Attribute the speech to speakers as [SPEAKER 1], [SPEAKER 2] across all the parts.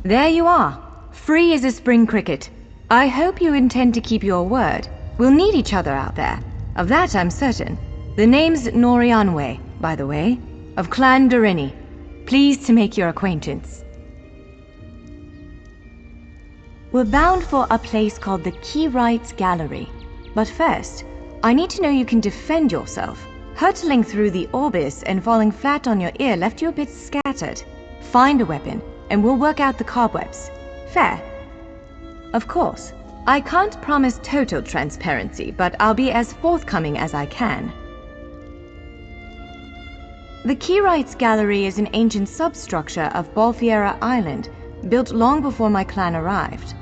[SPEAKER 1] There you are, free as a spring cricket. I hope you intend to keep your word. We'll need each other out there. Of that I'm certain. The name's Norianwe, by the way, of Clan Durini. Pleased to make your acquaintance. We're bound for a place called the Keyrights Gallery. But first, I need to know you can defend yourself. Hurtling through the Orbis and falling flat on your ear left you a bit scattered. Find a weapon, and we'll work out the cobwebs. Fair? Of course. I can't promise total transparency, but I'll be as forthcoming as I can. The Keyrights Gallery is an ancient substructure of Bolfiera Island, built long before my clan arrived.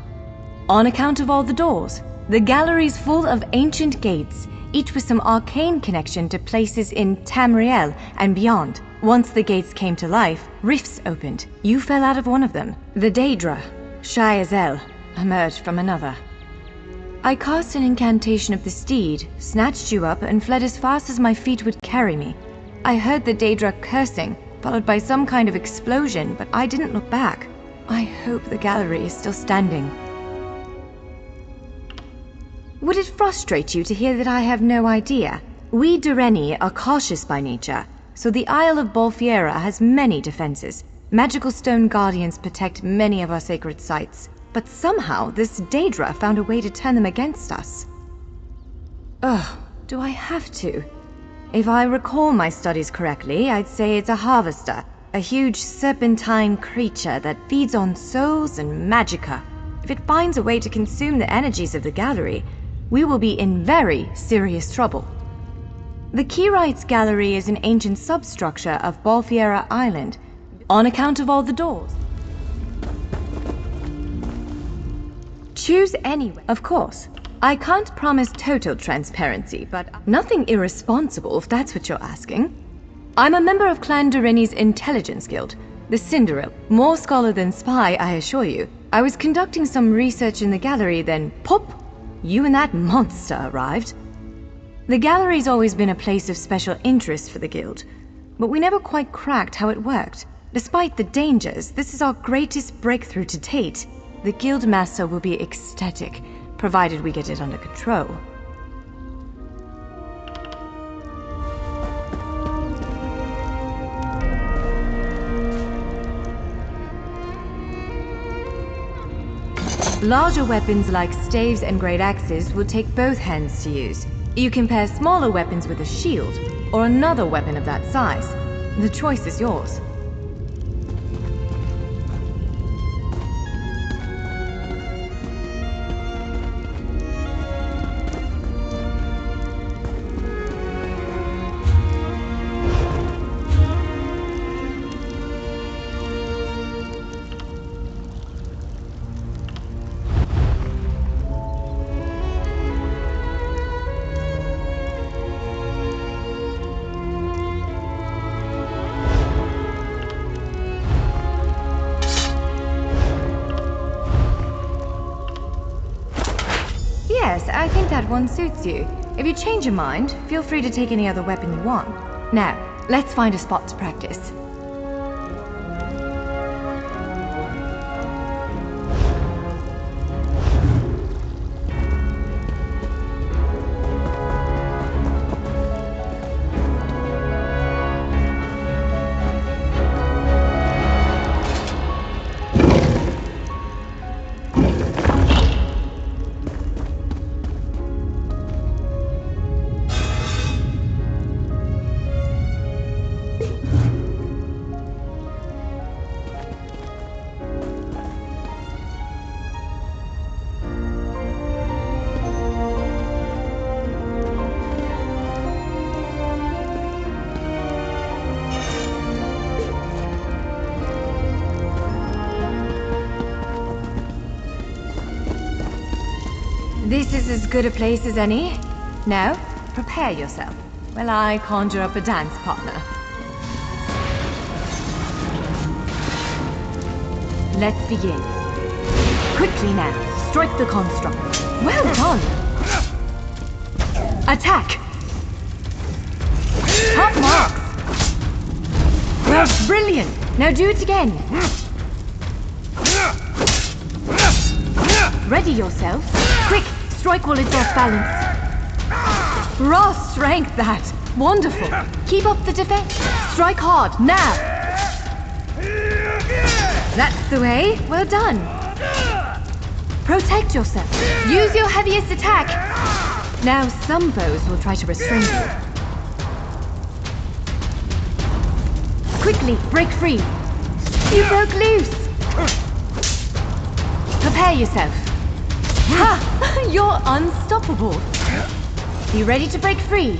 [SPEAKER 1] On account of all the doors, the gallery's full of ancient gates, each with some arcane connection to places in Tamriel and beyond. Once the gates came to life, rifts opened. You fell out of one of them. The Daedra, shy as hell, emerged from another. I cast an incantation of the steed, snatched you up, and fled as fast as my feet would carry me. I heard the Daedra cursing, followed by some kind of explosion, but I didn't look back. I hope the gallery is still standing. Would it frustrate you to hear that I have no idea? We Durini are cautious by nature, so the Isle of Bolfiera has many defenses. Magical stone guardians protect many of our sacred sites, but somehow this Daedra found a way to turn them against us. Ugh, do I have to? If I recall my studies correctly, I'd say it's a harvester, a huge serpentine creature that feeds on souls and magicka. If it finds a way to consume the energies of the gallery, we will be in very serious trouble. The Keyrights Gallery is an ancient substructure of Bolfiera Island, on account of all the doors. Choose any way. Of course. I can't promise total transparency, but nothing irresponsible if that's what you're asking. I'm a member of Clan Durini's Intelligence Guild, the Cinderella. More scholar than spy, I assure you. I was conducting some research in the gallery, then pop! You and that monster arrived. The gallery's always been a place of special interest for the guild, but we never quite cracked how it worked. Despite the dangers, this is our greatest breakthrough to date. The guildmaster will be ecstatic, provided we get it under control. Larger weapons like staves and great axes will take both hands to use. You can pair smaller weapons with a shield, or another weapon of that size. The choice is yours. Yes, I think that one suits you. If you change your mind, feel free to take any other weapon you want. Now, let's find a spot to practice. This is as good a place as any. Now, prepare yourself while I conjure up a dance partner. Let's begin. Quickly now, strike the construct. Well done! Attack! Top marks! Well, brilliant! Now do it again. Ready yourself. Quick, strike while it's off balance. Raw strength, that. Wonderful. Keep up the defense. Strike hard, now. That's the way. Well done. Protect yourself. Use your heaviest attack. Now some foes will try to restrain you. Quickly, break free. You broke loose. Prepare yourself. Ha! You're unstoppable. You ready to break free?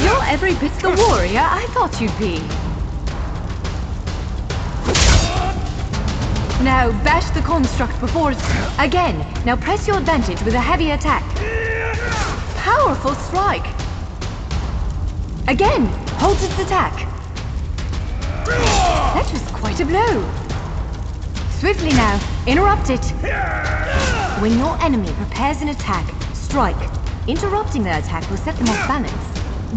[SPEAKER 1] You're every bit the warrior I thought you'd be. Now bash the construct before it. Again. Now press your advantage with a heavy attack. Powerful strike. Again. Hold its attack. That was quite a blow. Swiftly now. Interrupt it. When your enemy prepares an attack, strike. Interrupting their attack will set them off balance.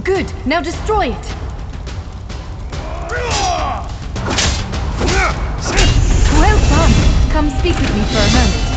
[SPEAKER 1] Good. Now destroy it. Well done. Come speak with me for a moment.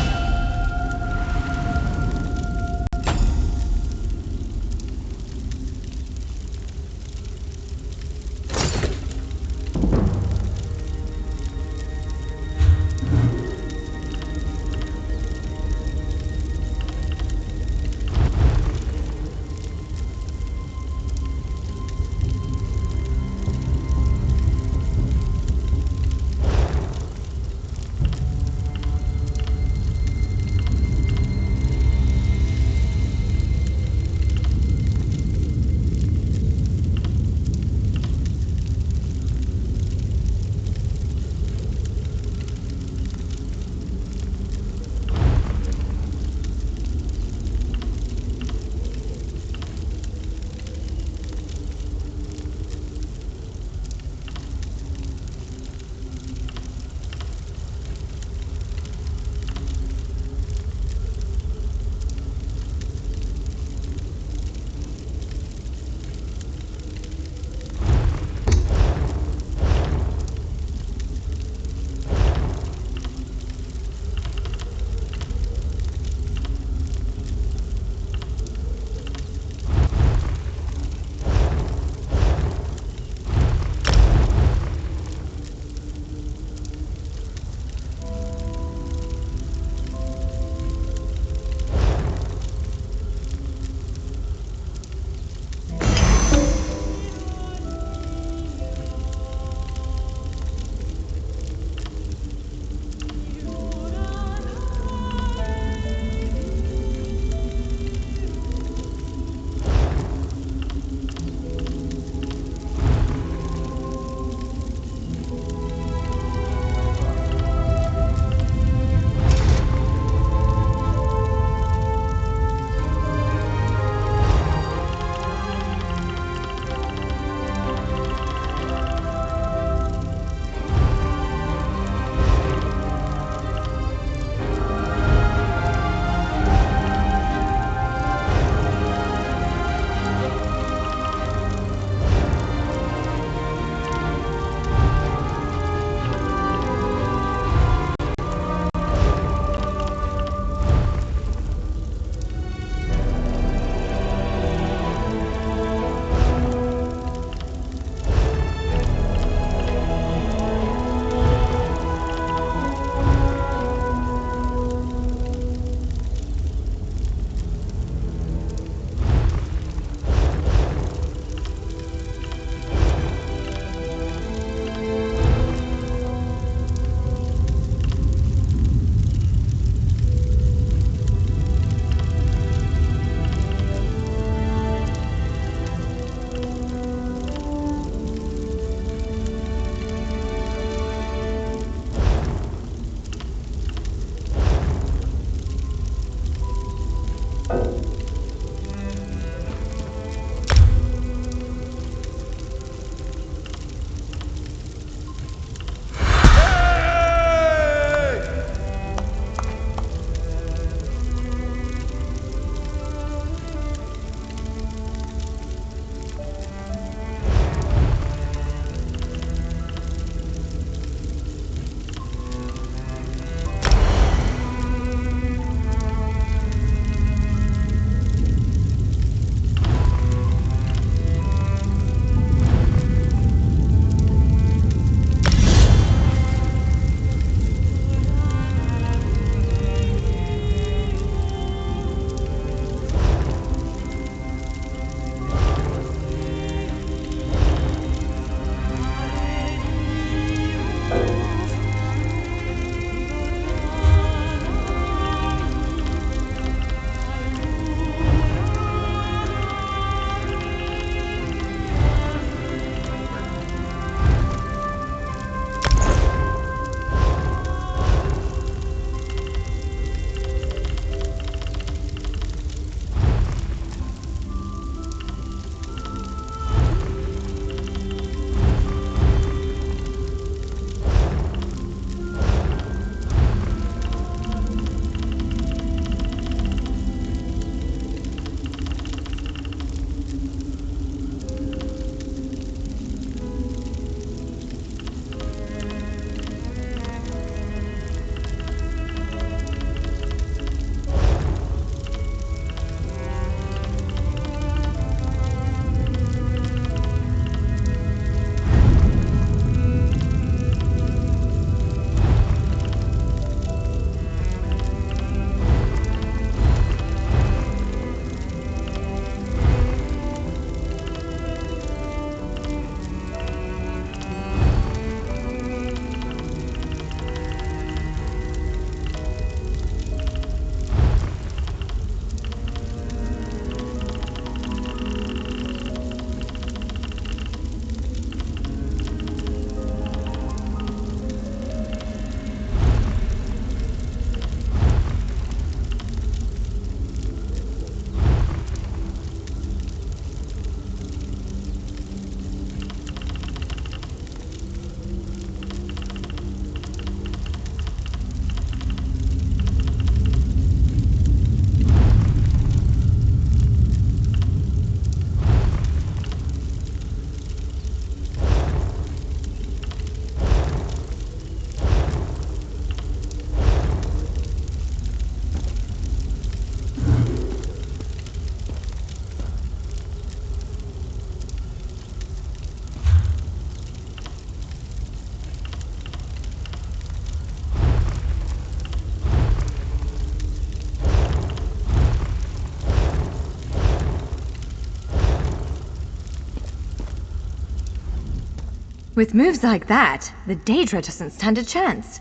[SPEAKER 1] With moves like that, the Daedra doesn't stand a chance.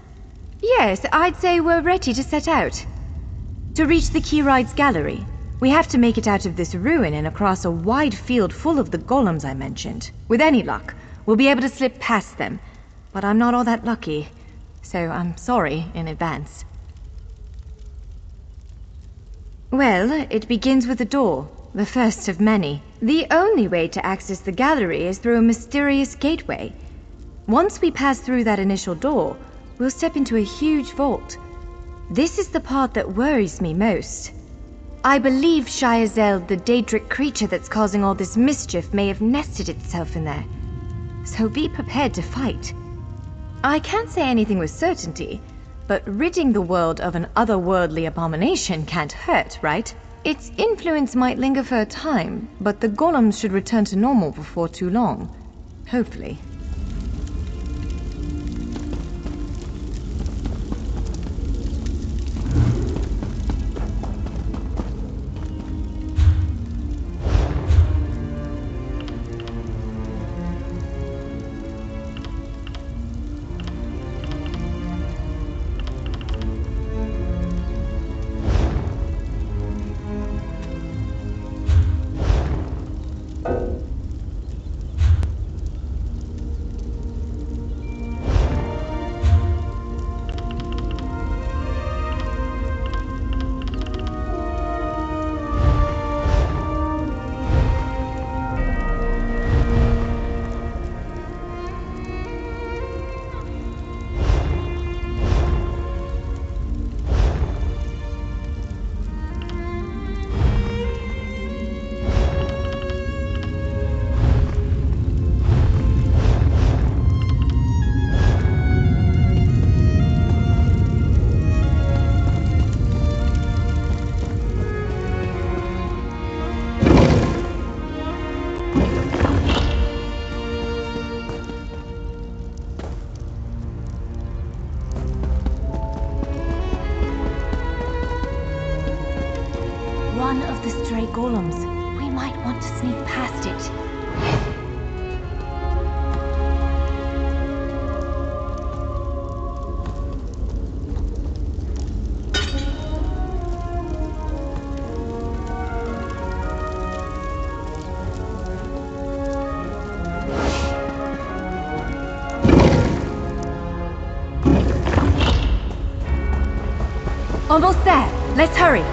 [SPEAKER 1] Yes, I'd say we're ready to set out. To reach the Keyride's gallery, we have to make it out of this ruin and across a wide field full of the golems I mentioned. With any luck, we'll be able to slip past them, but I'm not all that lucky, so I'm sorry in advance. Well, it begins with a door, the first of many. The only way to access the gallery is through a mysterious gateway. Once we pass through that initial door, we'll step into a huge vault. This is the part that worries me most. I believe Shyazel, the Daedric creature that's causing all this mischief, may have nested itself in there. So be prepared to fight. I can't say anything with certainty, but ridding the world of an otherworldly abomination can't hurt, right? Its influence might linger for a time, but the golems should return to normal before too long. Hopefully. One of the stray golems. We might want to sneak past it. Almost there. Let's hurry.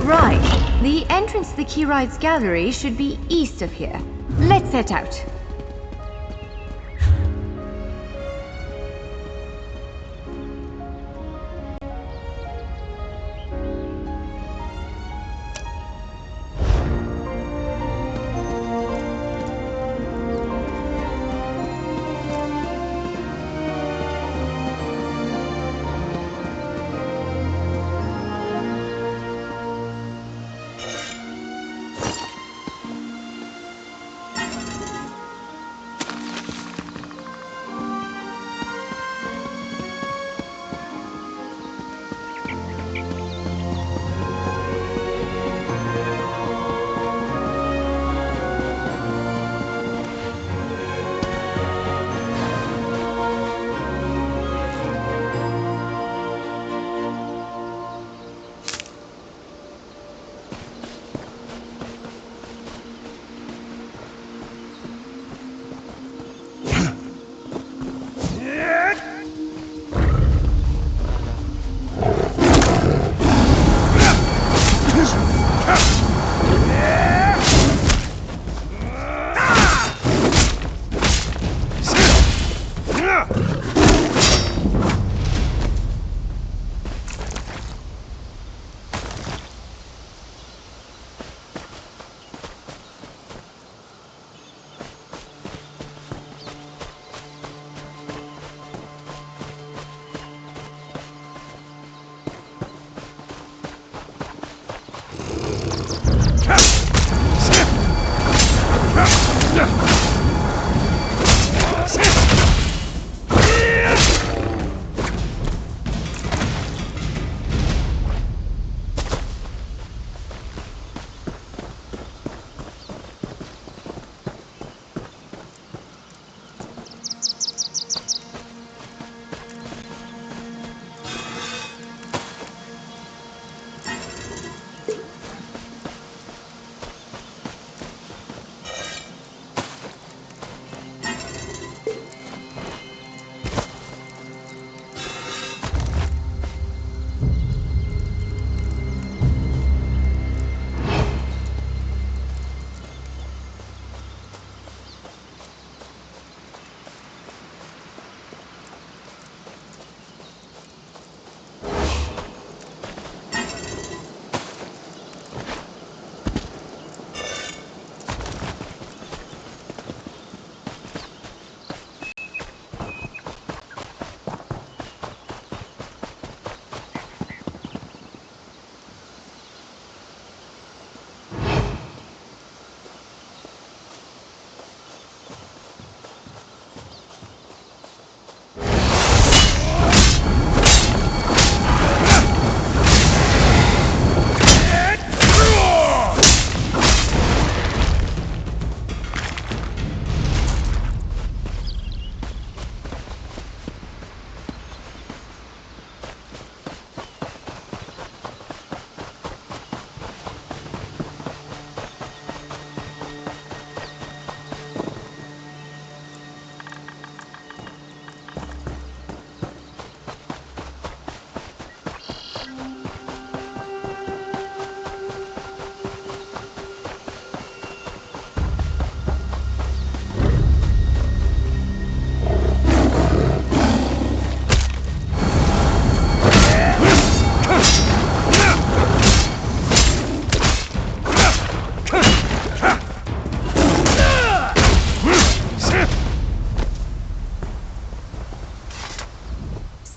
[SPEAKER 1] Right. The entrance to the Keyride's gallery should be east of here. Let's set out.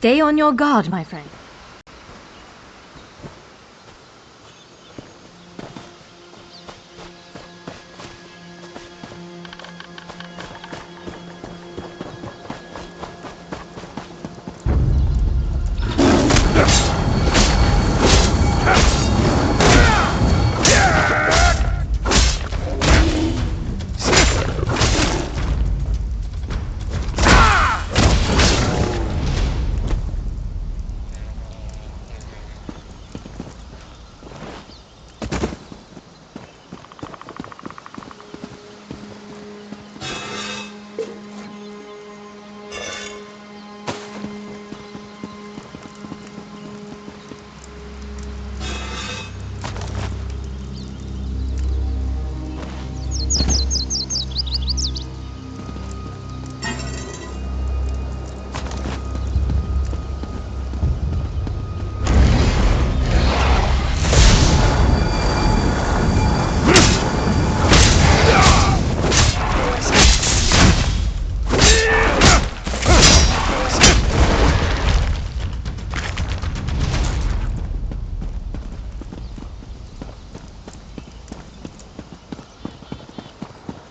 [SPEAKER 1] Stay on your guard, my friend.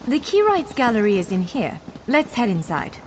[SPEAKER 1] The Keyrites gallery is in here. Let's head inside.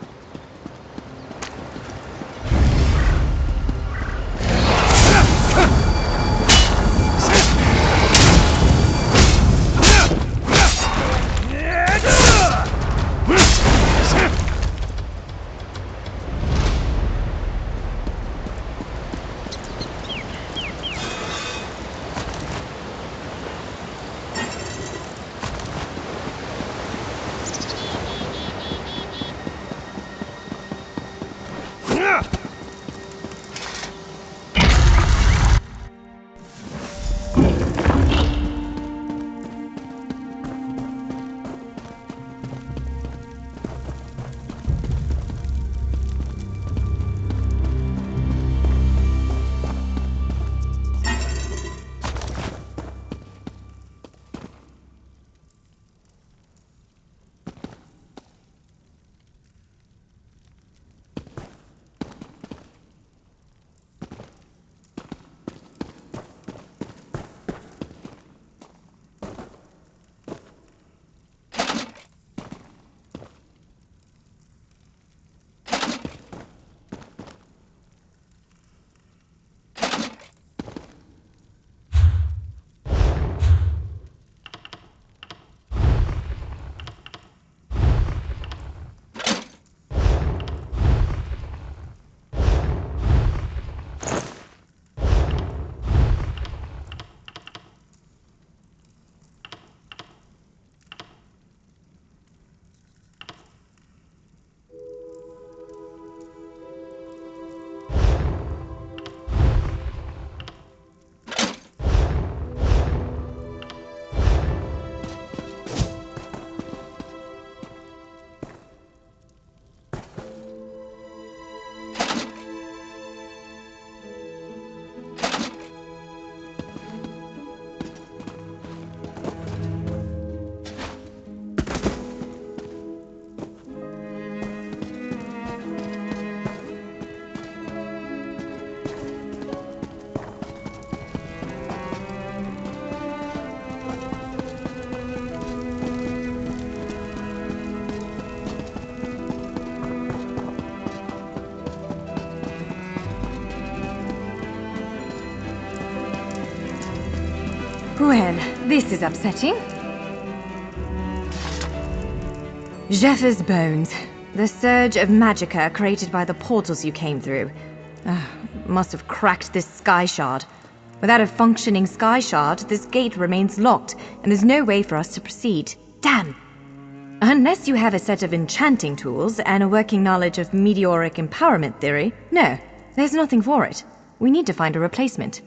[SPEAKER 1] Well, this is upsetting. Zephyrs' bones. The surge of magicka created by the portals you came through. Must have cracked this sky shard. Without a functioning sky shard, this gate remains locked, and there's no way for us to proceed. Damn! Unless you have a set of enchanting tools and a working knowledge of meteoric empowerment theory, no, there's nothing for it. We need to find a replacement.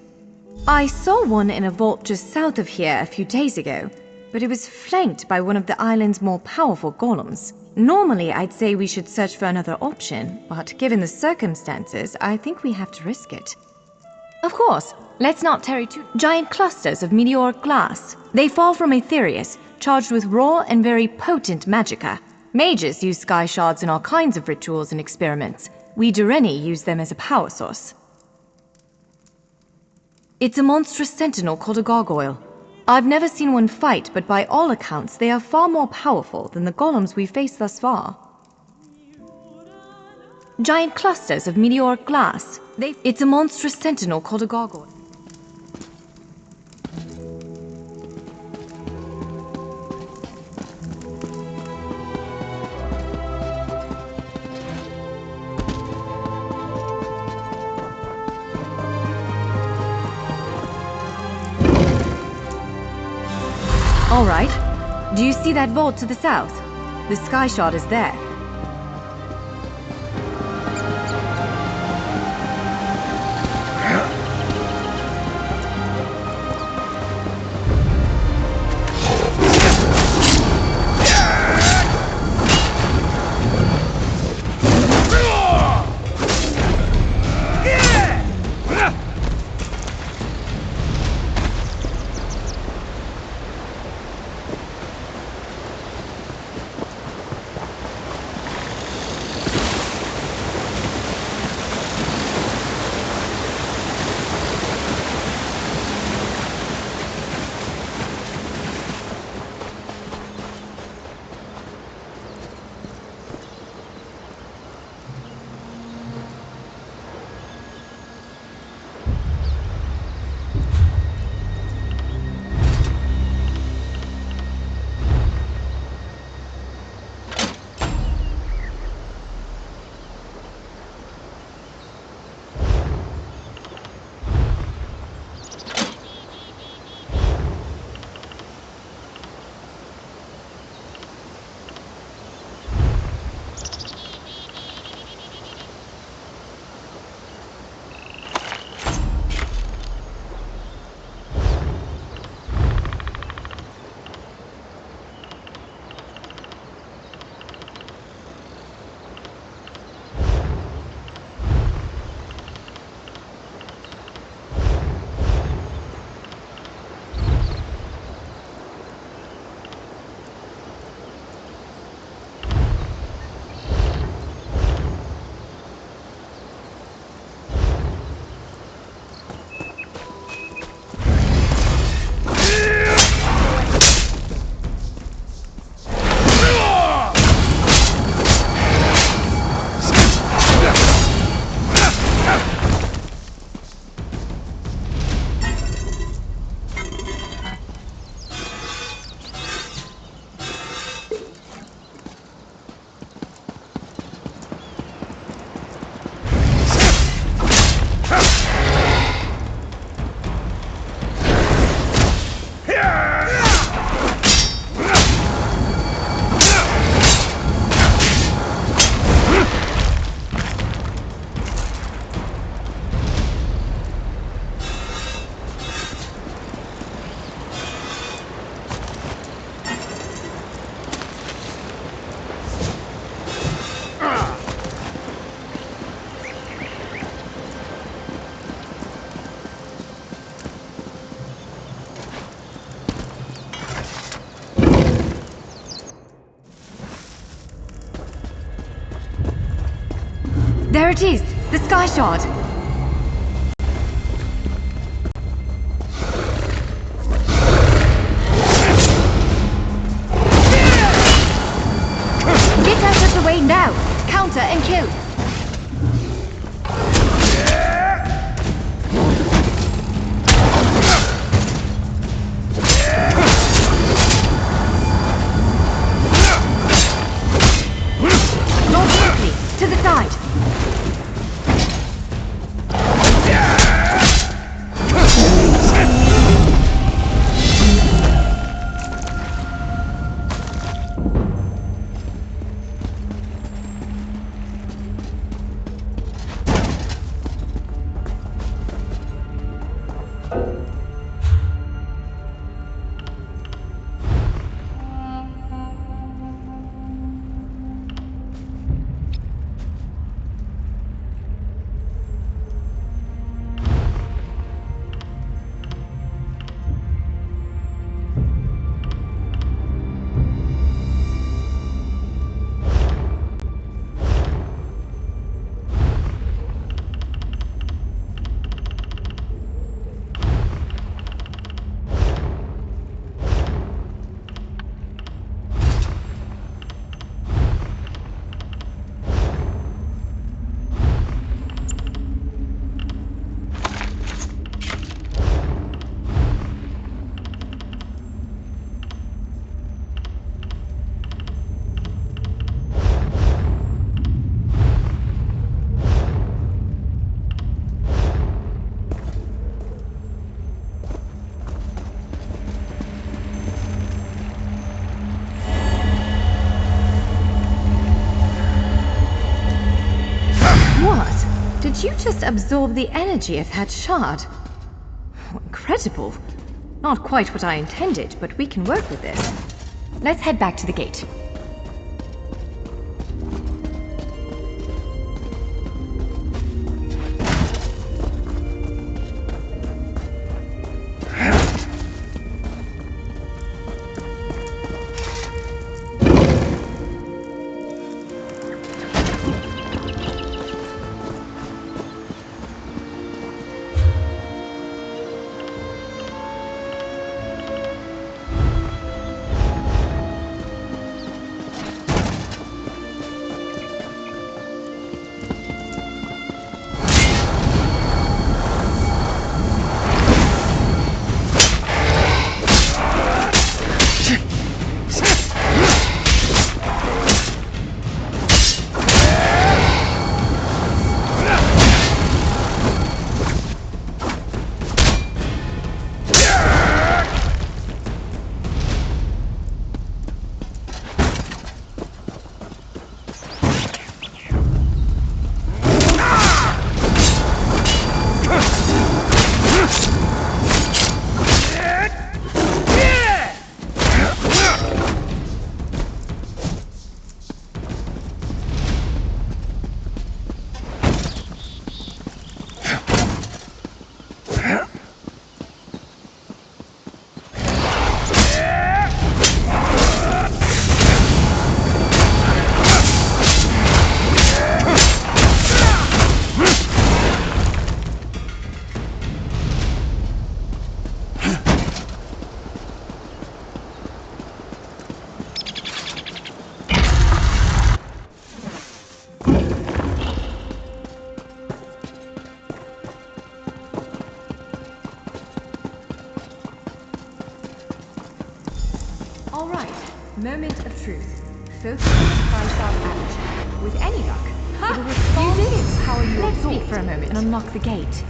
[SPEAKER 1] I saw one in a vault just south of here a few days ago, but it was flanked by one of the island's more powerful golems. Normally, I'd say we should search for another option, but given the circumstances, I think we have to risk it. Of course, let's not tarry too. Giant clusters of meteoric glass. They fall from Aetherius, charged with raw and very potent magicka. Mages use sky shards in all kinds of rituals and experiments. We Dureni use them as a power source. It's a monstrous sentinel called a gargoyle. I've never seen one fight, but by all accounts, they are far more powerful than the golems we've faced thus far. Giant clusters of meteoric glass. It's a monstrous sentinel called a gargoyle. All right. Do you see that vault to the south? The Sky Shard is there. There it is! The Sky Shard! Get out of the way now! Counter and kill! Launch quickly! To the side! Did you just absorb the energy of that shard? Oh, incredible. Not quite what I intended, but we can work with this. Let's head back to the gate. All right, moment of truth. Focus on the five-star aperture. With any luck, it'll respond to the power you
[SPEAKER 2] Let's
[SPEAKER 1] absorbed
[SPEAKER 2] speak for a moment.
[SPEAKER 1] and unlock the gate.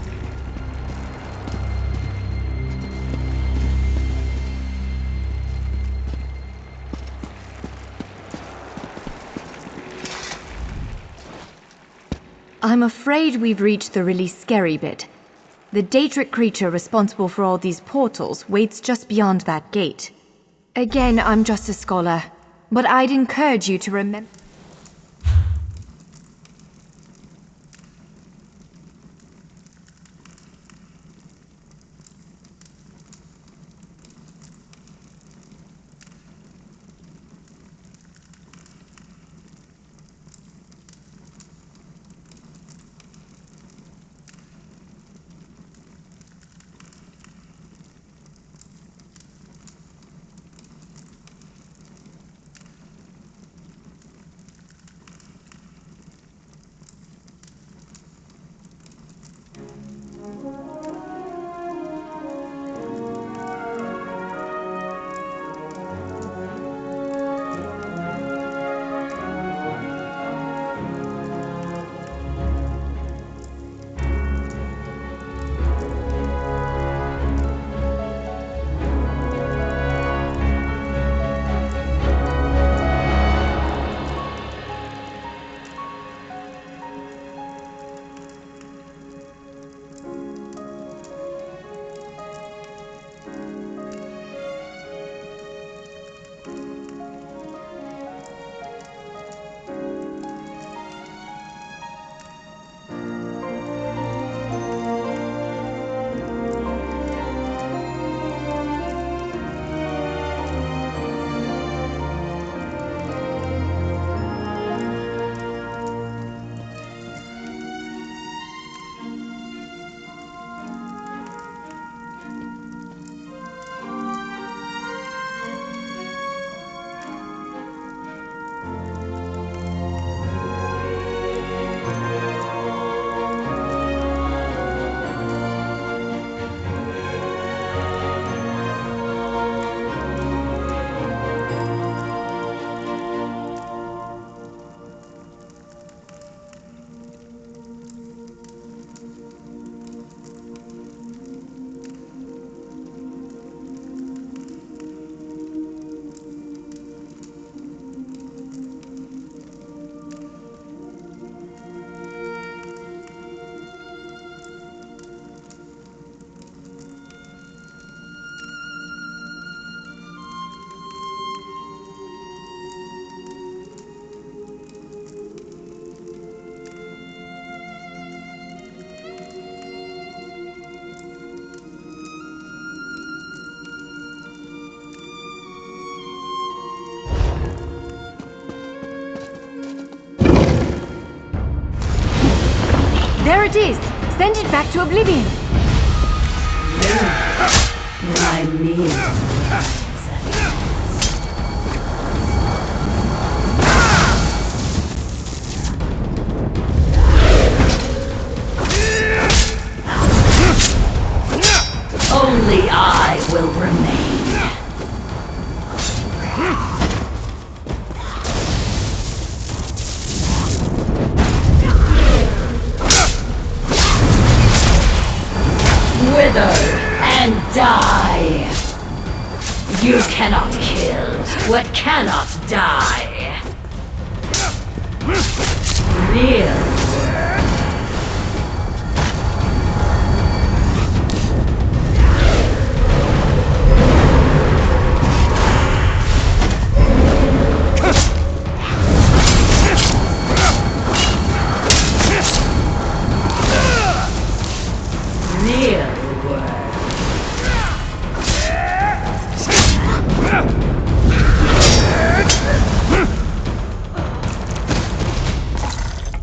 [SPEAKER 1] I'm afraid we've reached the really scary bit. The Daedric creature responsible for all these portals waits just beyond that gate. Again, I'm just a scholar, but I'd encourage you to remember. There it is! Send it back to oblivion!
[SPEAKER 2] My meal. Only I will remain. Wither and die. You cannot kill what cannot die. Real.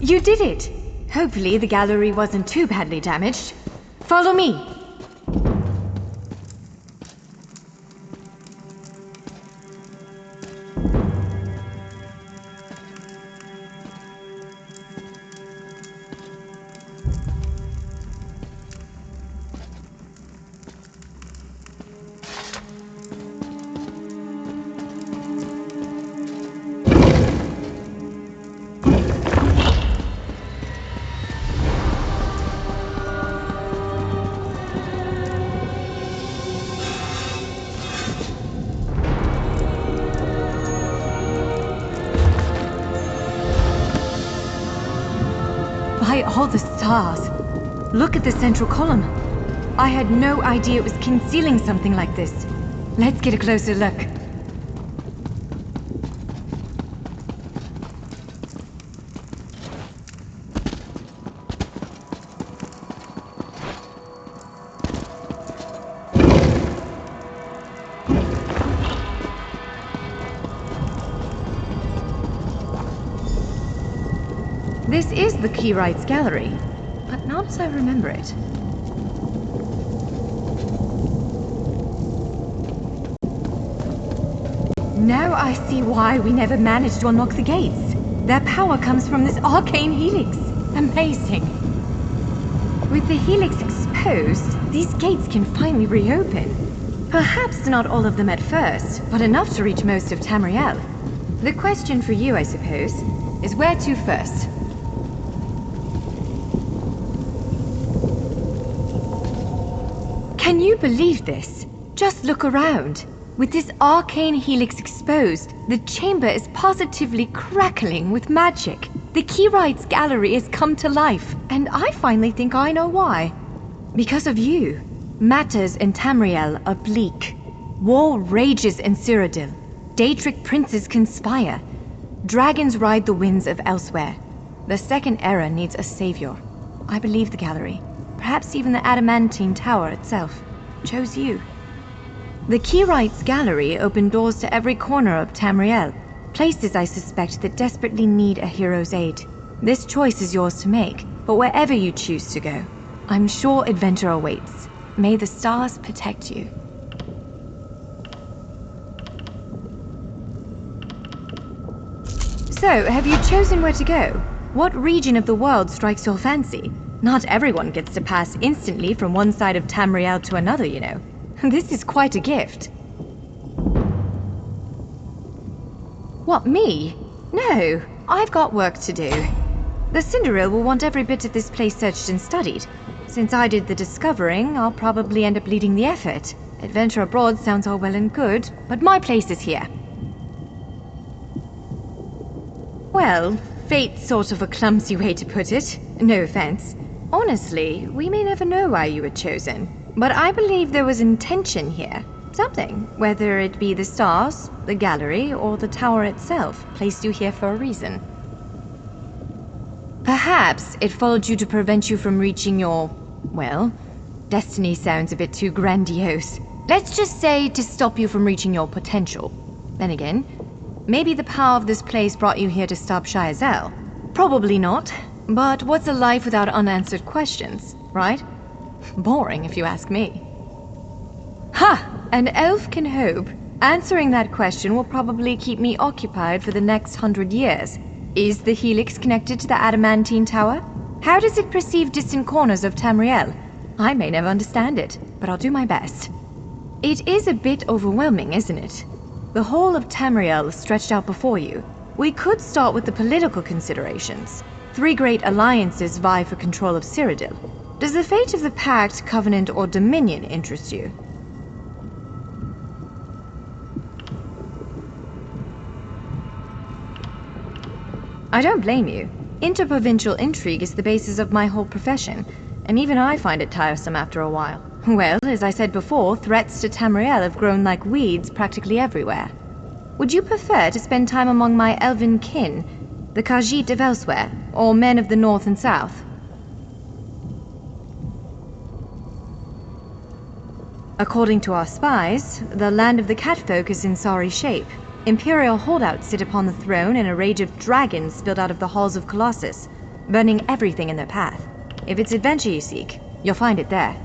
[SPEAKER 1] You did it! Hopefully the gallery wasn't too badly damaged. Follow me! By all the stars! Look at the central column. I had no idea it was concealing something like this. Let's get a closer look. This is the Keyrights Gallery, but not as I remember it. Now I see why we never managed to unlock the gates. Their power comes from this arcane helix. Amazing. With the helix exposed, these gates can finally reopen. Perhaps not all of them at first, but enough to reach most of Tamriel. The question for you, I suppose, is where to first? Can you believe this? Just look around. With this arcane helix exposed, the chamber is positively crackling with magic. The Keyrights Gallery has come to life, and I finally think I know why. Because of you. Matters in Tamriel are bleak. War rages in Cyrodiil. Daedric princes conspire. Dragons ride the winds of elsewhere. The Second Era needs a savior. I believe the gallery, perhaps even the Adamantine Tower itself, chose you. The Keyrights Gallery opened doors to every corner of Tamriel, places I suspect that desperately need a hero's aid. This choice is yours to make, but wherever you choose to go, I'm sure adventure awaits. May the stars protect you. So, have you chosen where to go? What region of the world strikes your fancy? Not everyone gets to pass instantly from one side of Tamriel to another, you know. This is quite a gift. What, me? No, I've got work to do. The Cinderil will want every bit of this place searched and studied. Since I did the discovering, I'll probably end up leading the effort. Adventure abroad sounds all well and good, but my place is here. Well, fate's sort of a clumsy way to put it. No offense. Honestly, we may never know why you were chosen. But I believe there was intention here. Something, whether it be the stars, the gallery, or the tower itself, placed you here for a reason. Perhaps it followed you to prevent you from reaching your, well, destiny sounds a bit too grandiose. Let's just say to stop you from reaching your potential. Then again, maybe the power of this place brought you here to stop Shyazel. Probably not, But what's a life without unanswered questions, right? Boring, if you ask me. Ha! An elf can hope. Answering that question will probably keep me occupied for the next 100 years. Is the Helix connected to the Adamantine Tower? How does it perceive distant corners of Tamriel? I may never understand it, but I'll do my best. It is a bit overwhelming, isn't it? The whole of Tamriel stretched out before you. We could start with the political considerations. 3 great alliances vie for control of Cyrodiil. Does the fate of the Pact, Covenant, or Dominion interest you? I don't blame you. Interprovincial intrigue is the basis of my whole profession, and even I find it tiresome after a while. Well, as I said before, threats to Tamriel have grown like weeds practically everywhere. Would you prefer to spend time among my elven kin, the Khajiit of elsewhere, or men of the north and south? According to our spies, the land of the Catfolk is in sorry shape. Imperial holdouts sit upon the throne, and a rage of dragons spilled out of the halls of Colossus, burning everything in their path. If it's adventure you seek, you'll find it there.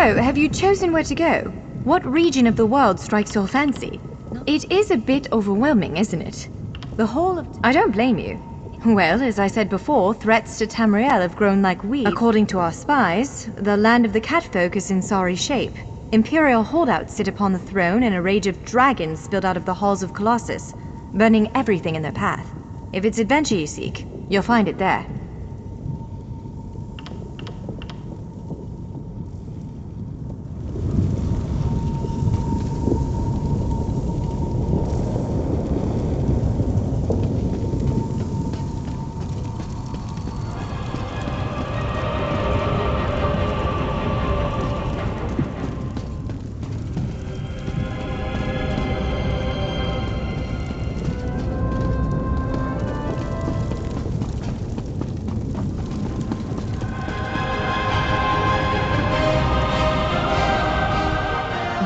[SPEAKER 1] So, have you chosen where to go? What region of the world strikes your fancy? It is a bit overwhelming, isn't it? The whole of... I don't blame you. Well, as I said before, threats to Tamriel have grown like weeds. According to our spies, the land of the catfolk is in sorry shape. Imperial holdouts sit upon the throne, and a rage of dragons spilled out of the halls of Colossus, burning everything in their path. If it's adventure you seek, you'll find it there.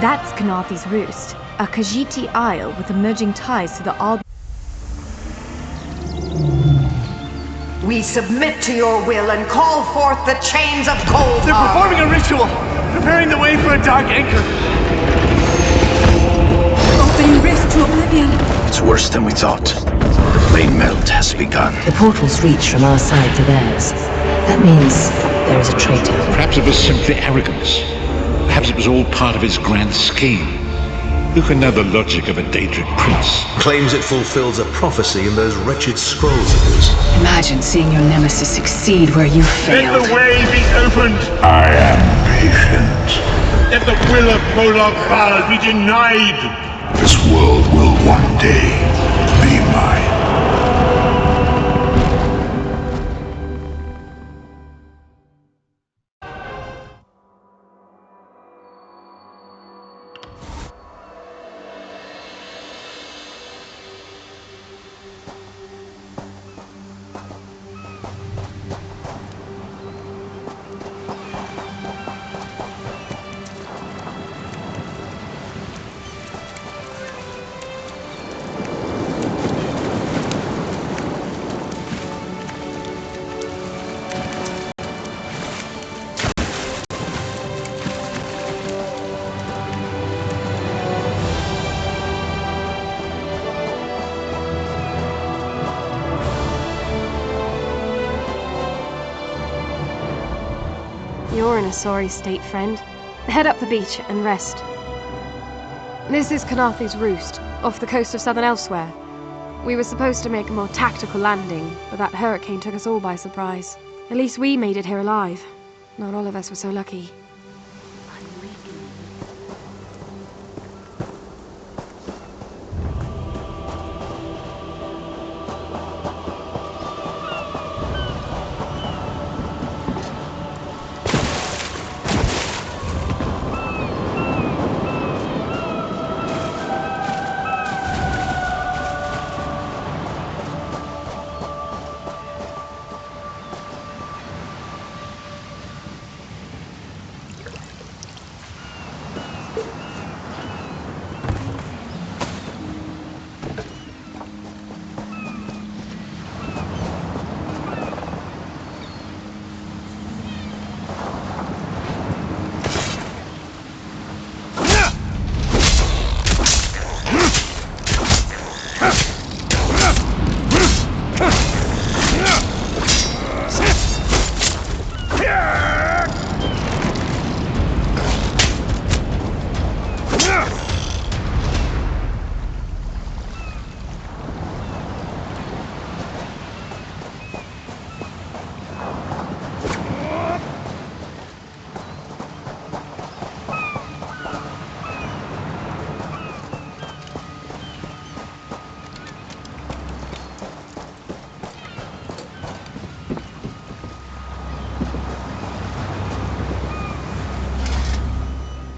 [SPEAKER 1] That's Kanafi's Roost, a Khajiiti isle with emerging ties to the Al...
[SPEAKER 3] We submit to your will and call forth the chains of cold.
[SPEAKER 4] They're performing a ritual, preparing the way for a dark anchor.
[SPEAKER 5] Opening rift to oblivion.
[SPEAKER 6] It's worse than we thought. The flame melt has begun.
[SPEAKER 7] The portals reach from our side to theirs. That means there is a traitor.
[SPEAKER 8] Perhaps it was simply arrogance. Perhaps it was all part of his grand scheme. Who can know the logic of a Daedric prince?
[SPEAKER 9] Claims it fulfills a prophecy in those wretched scrolls of his.
[SPEAKER 5] Imagine seeing your nemesis succeed where you failed.
[SPEAKER 4] Let the way be opened!
[SPEAKER 6] I am patient.
[SPEAKER 4] Let the will of Molag Bal be denied!
[SPEAKER 6] This world will one day be mine.
[SPEAKER 10] You're in a sorry state, friend. Head up the beach and rest. This is Kanafi's Roost, off the coast of southern Elsewhere. We were supposed to make a more tactical landing, but that hurricane took us all by surprise. At least we made it here alive. Not all of us were so lucky.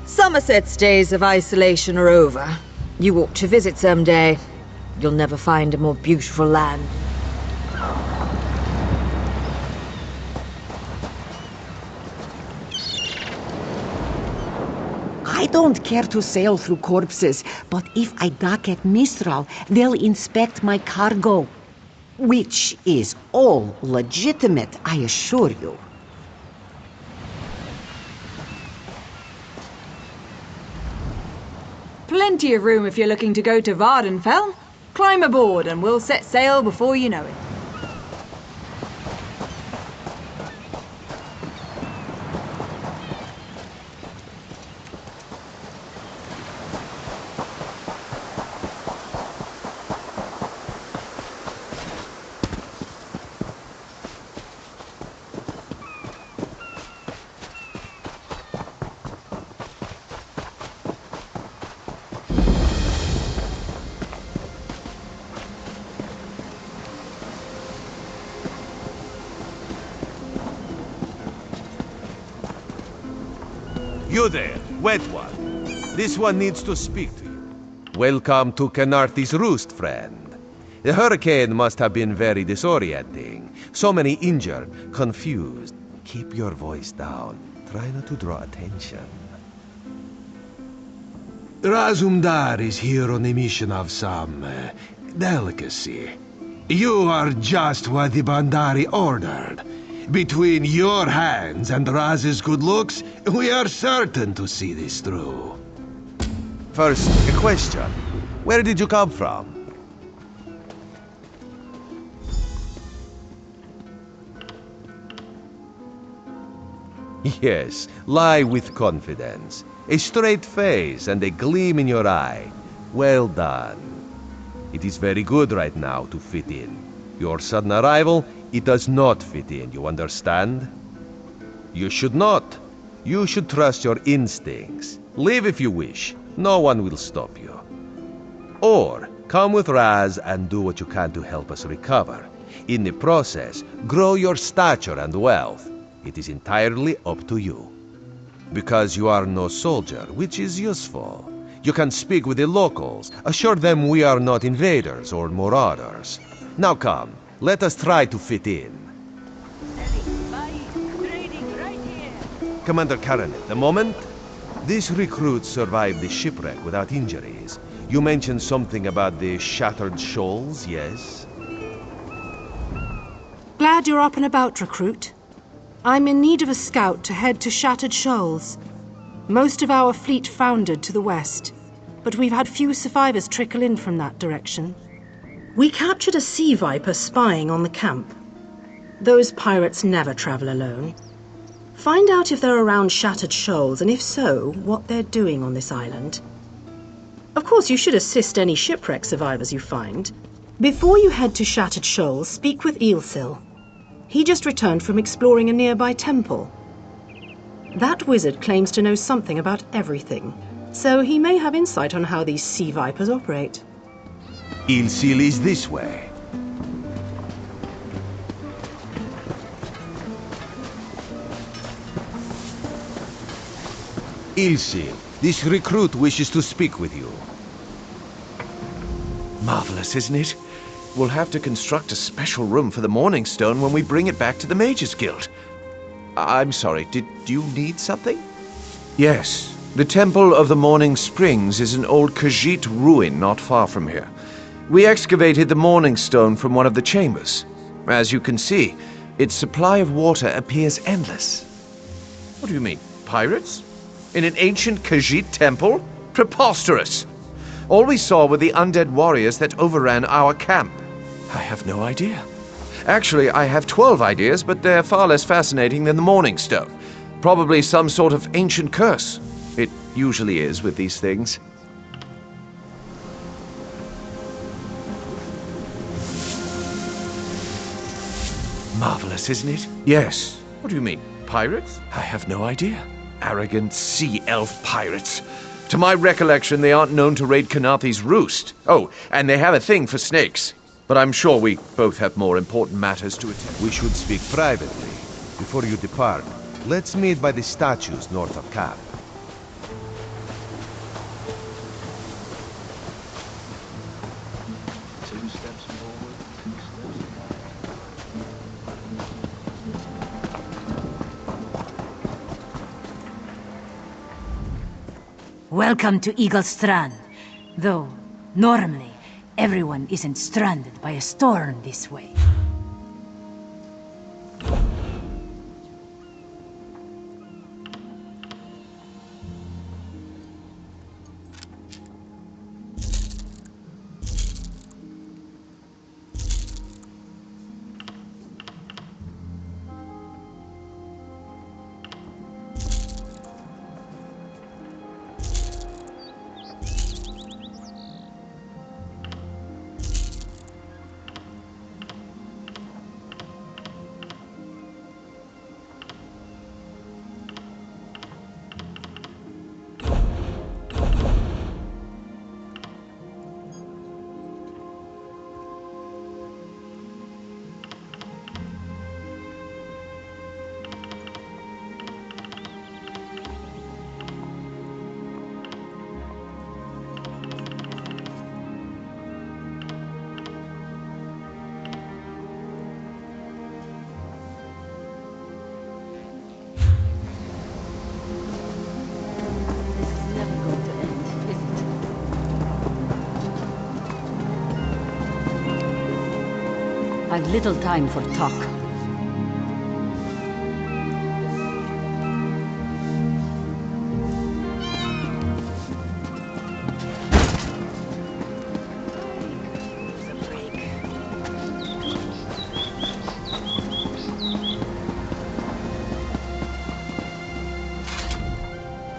[SPEAKER 7] Somerset's days of isolation are over. You ought to visit someday. You'll never find a more beautiful land.
[SPEAKER 3] I don't care to sail through corpses, but if I dock at Mistral, they'll inspect my cargo. Which is all legitimate, I assure you.
[SPEAKER 5] Plenty of room if you're looking to go to Vardenfell. Climb aboard and we'll set sail before you know it.
[SPEAKER 11] You there, wet one. This one needs to speak to you. Welcome to Canarthy's Roost, friend. The hurricane must have been very disorienting. So many injured, confused. Keep your voice down. Try not to draw attention.
[SPEAKER 12] Razumdar is here on a mission of some delicacy. You are just what the Bandari ordered. Between your hands and Raz's good looks, we are certain to see this through.
[SPEAKER 11] First, a question. Where did you come from? Yes, lie with confidence. A straight face and a gleam in your eye. Well done. It is very good right now to fit in. Your sudden arrival, it does not fit in, you understand? You should not. You should trust your instincts. Leave if you wish. No one will stop you. Or, come with Raz and do what you can to help us recover. In the process, grow your stature and wealth. It is entirely up to you. Because you are no soldier, which is useful. You can speak with the locals, assure them we are not invaders or marauders. Now come, let us try to fit in. Commander Karanet, a moment. This recruit survived the shipwreck without injuries. You mentioned something about the Shattered Shoals, yes?
[SPEAKER 13] Glad you're up and about, recruit. I'm in need of a scout to head to Shattered Shoals. Most of our fleet foundered to the west, but we've had few survivors trickle in from that direction. We captured a sea viper spying on the camp. Those pirates never travel alone. Find out if they're around Shattered Shoals, and if so, what they're doing on this island. Of course, you should assist any shipwreck survivors you find. Before you head to Shattered Shoals, speak with Eelsil. He just returned from exploring a nearby temple. That wizard claims to know something about everything, so he may have insight on how these sea vipers operate.
[SPEAKER 11] Eelsil is this way. Eelsil, this recruit wishes to speak with you.
[SPEAKER 14] Marvelous, isn't it? We'll have to construct a special room for the Morning Stone when we bring it back to the Mages Guild. I'm sorry, did you need something? Yes. The Temple of the Morning Springs is an old Khajiit ruin not far from here. We excavated the Morning Stone from one of the chambers. As you can see, its supply of water appears endless. What do you mean, pirates? In an ancient Khajiit temple? Preposterous! All we saw were the undead warriors that overran our camp. I have no idea. Actually, I have 12 ideas, but they're far less fascinating than the Morning Stone. Probably some sort of ancient curse. It usually is with these things. Marvelous, isn't it? Yes. What do you mean, pirates? I have no idea. Arrogant sea elf pirates. To my recollection, they aren't known to raid Canarthy's Roost. Oh, and they have a thing for snakes. But I'm sure we both have more important matters to attend.
[SPEAKER 11] We should speak privately. Before you depart, let's meet by the statues north of camp.
[SPEAKER 15] Welcome to Eagle Strand. Though, normally, everyone isn't stranded by a storm this way. I've little time for talk.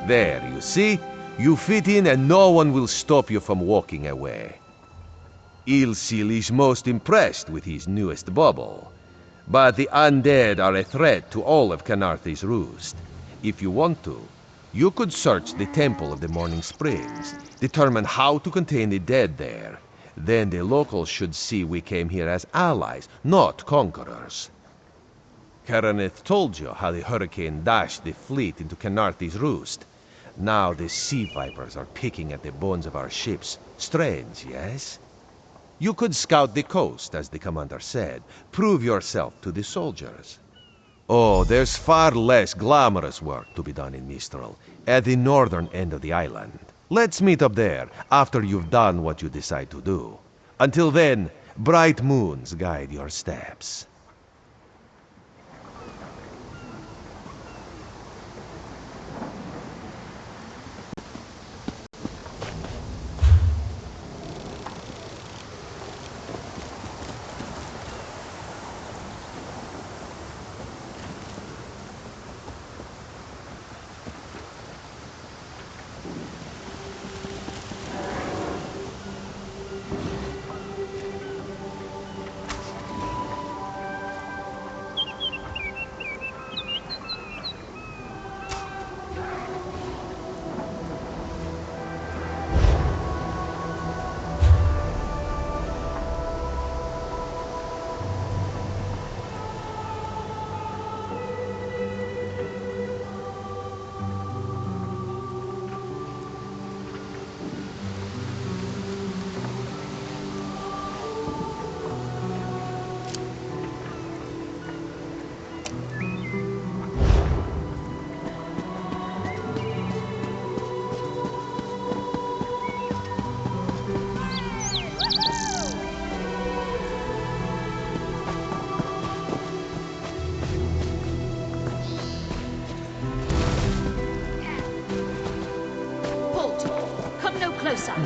[SPEAKER 11] There, you see? You fit in and no one will stop you from walking away. Ilsil is most impressed with his newest bauble. But the undead are a threat to all of Canarthy's Roost. If you want to, you could search the Temple of the Morning Springs, determine how to contain the dead there. Then the locals should see we came here as allies, not conquerors. Karaneth told you how the hurricane dashed the fleet into Canarthy's Roost. Now the sea vipers are picking at the bones of our ships. Strange, yes? You could scout the coast, as the commander said. Prove yourself to the soldiers. Oh, there's far less glamorous work to be done in Mistral, at the northern end of the island. Let's meet up there, after you've done what you decide to do. Until then, bright moons guide your steps.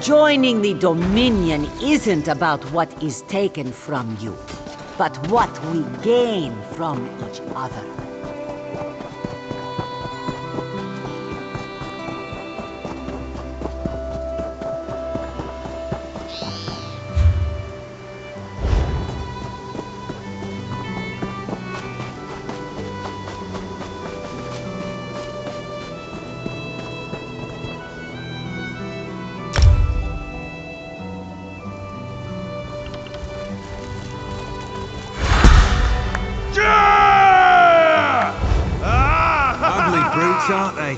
[SPEAKER 3] Joining the Dominion isn't about what is taken from you, but what we gain from each other.
[SPEAKER 9] Aren't they?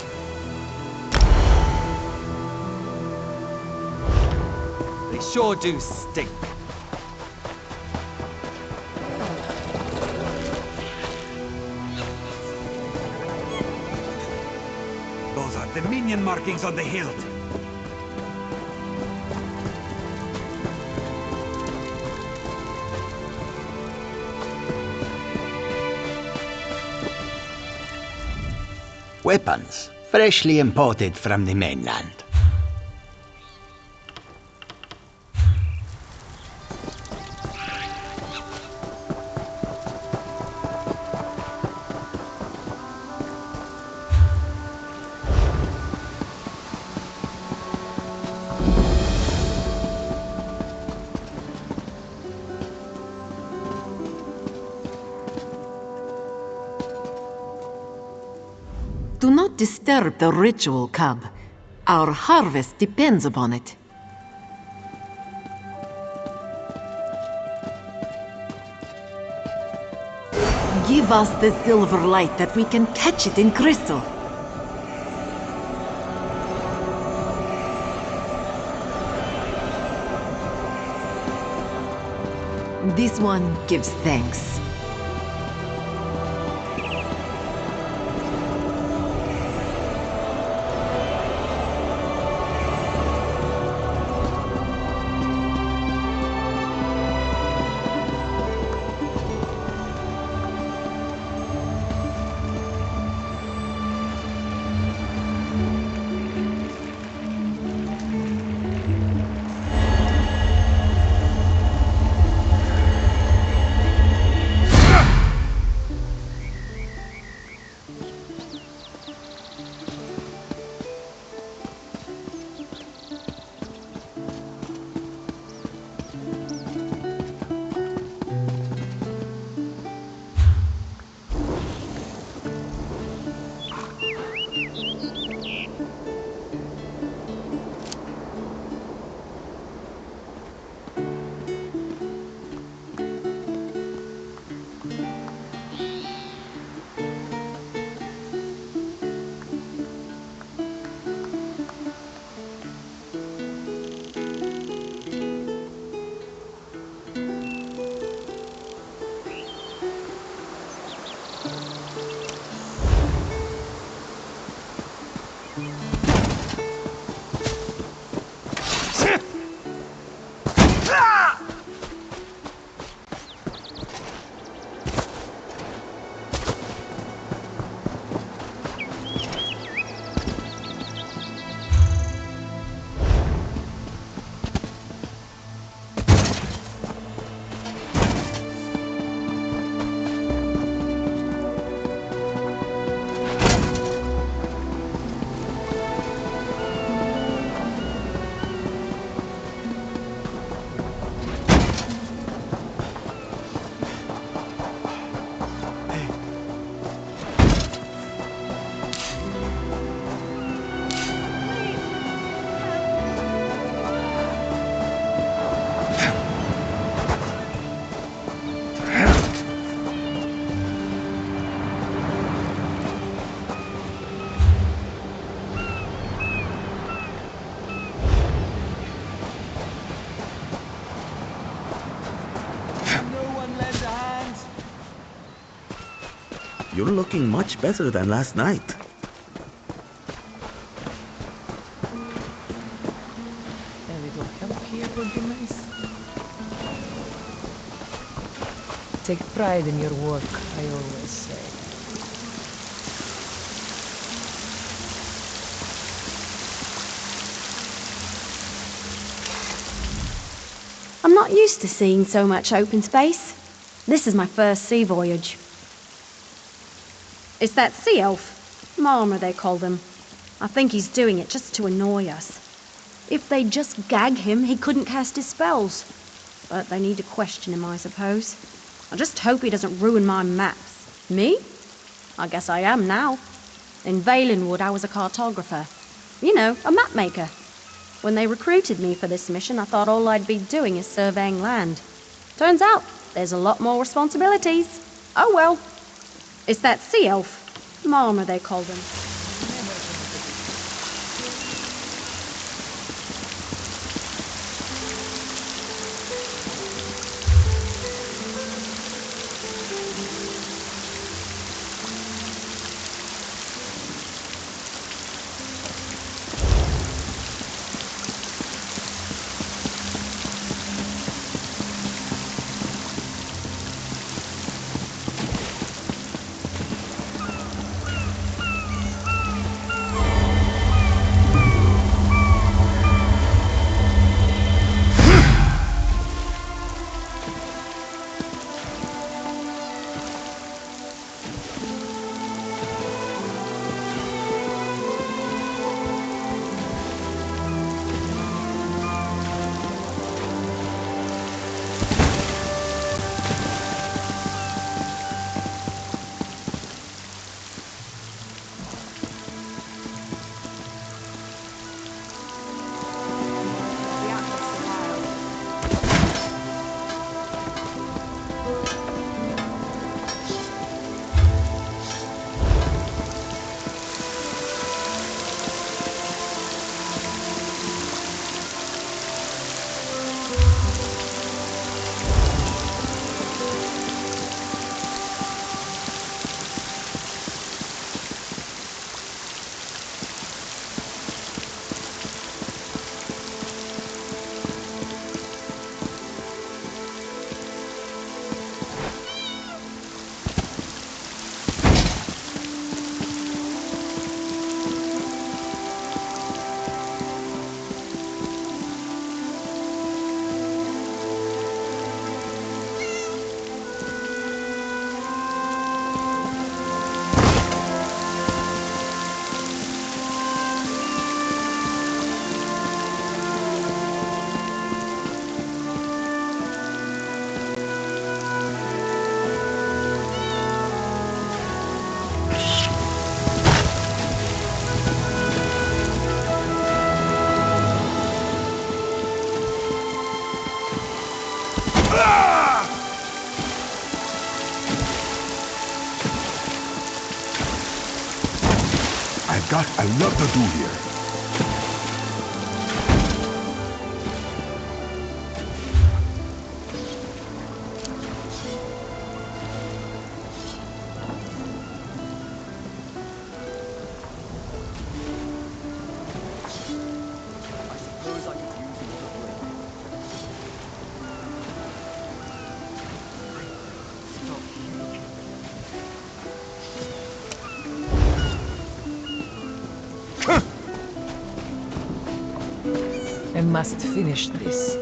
[SPEAKER 16] They sure do stink.
[SPEAKER 17] Those are Dominion markings on the hilt.
[SPEAKER 18] Weapons, freshly imported from the mainland.
[SPEAKER 19] Do not disturb the ritual, cub. Our harvest depends upon it. Give us the silver light that we can catch it in crystal. This one gives thanks.
[SPEAKER 20] You're looking much better than last night.
[SPEAKER 21] A little help here would be nice. Take pride in your work, I always say.
[SPEAKER 22] I'm not used to seeing so much open space. This is my first sea voyage. It's that sea elf. Marmor, they call them. I think he's doing it just to annoy us. If they just gag him, he couldn't cast his spells. But they need to question him, I suppose. I just hope he doesn't ruin my maps. Me? I guess I am now. In Valenwood, I was a cartographer. You know, a map maker. When they recruited me for this mission, I thought all I'd be doing is surveying land. Turns out, there's a lot more responsibilities. Oh well. It's that sea elf. Marmor, they call them.
[SPEAKER 6] I've got a lot to do here.
[SPEAKER 21] I must finish this.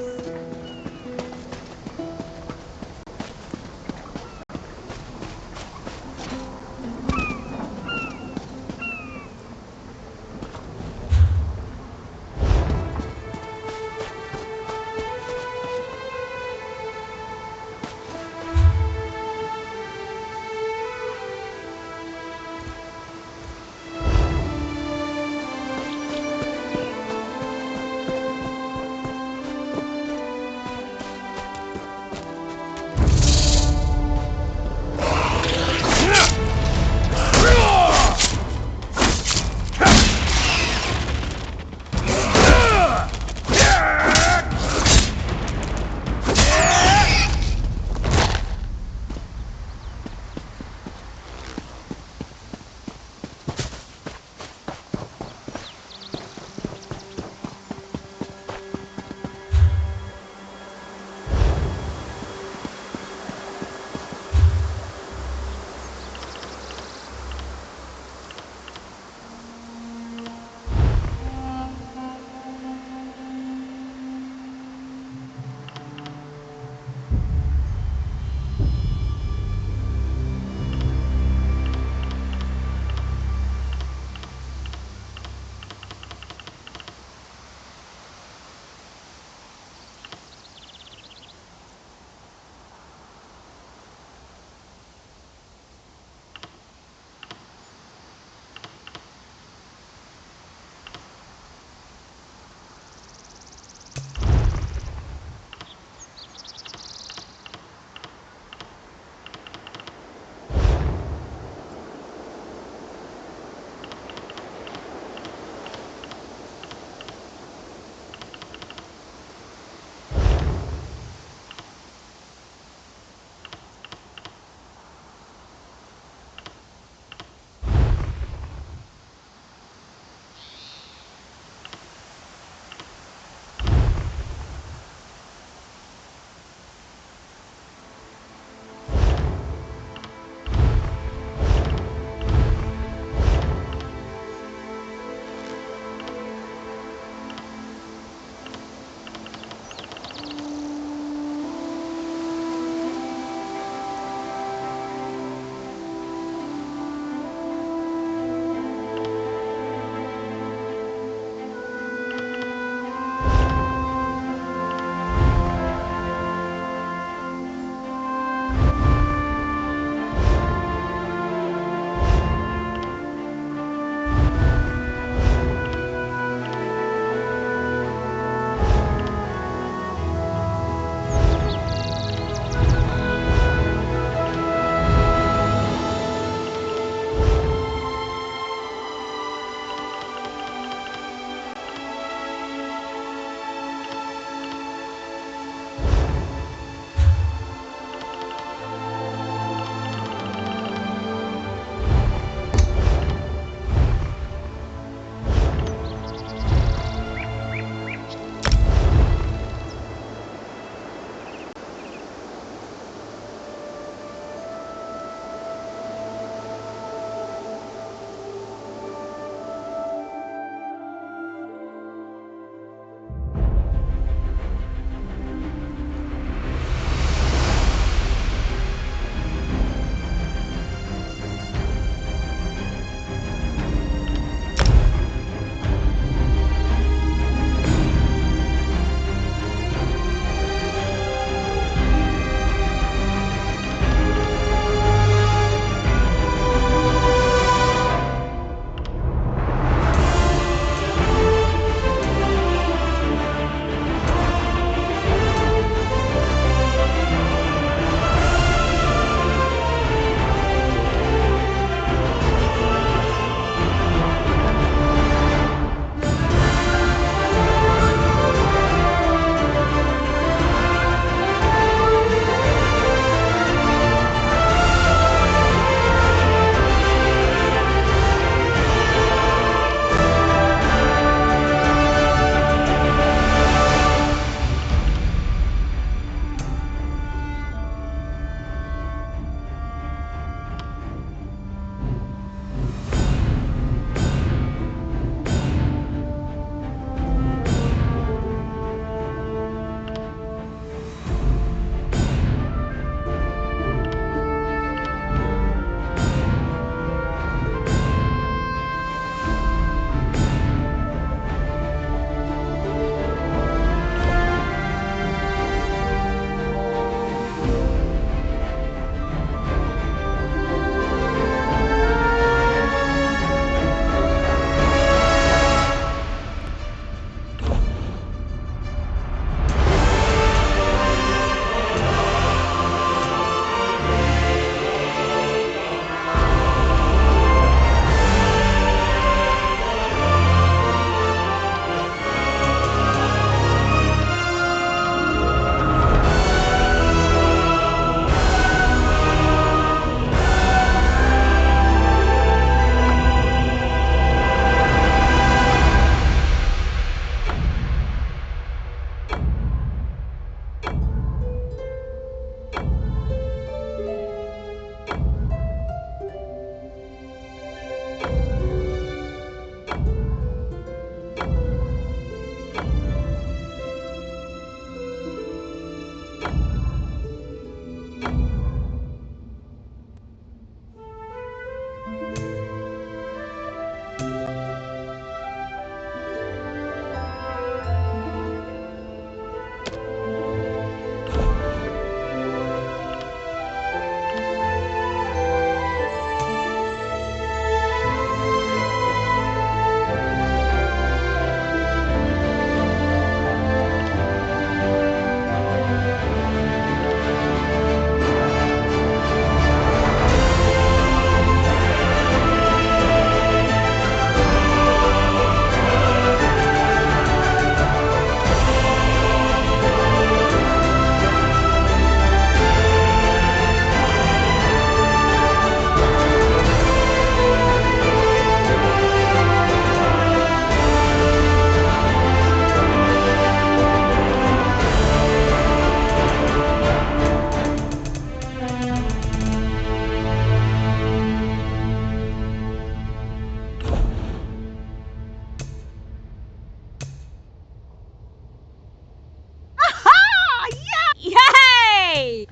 [SPEAKER 5] Yay!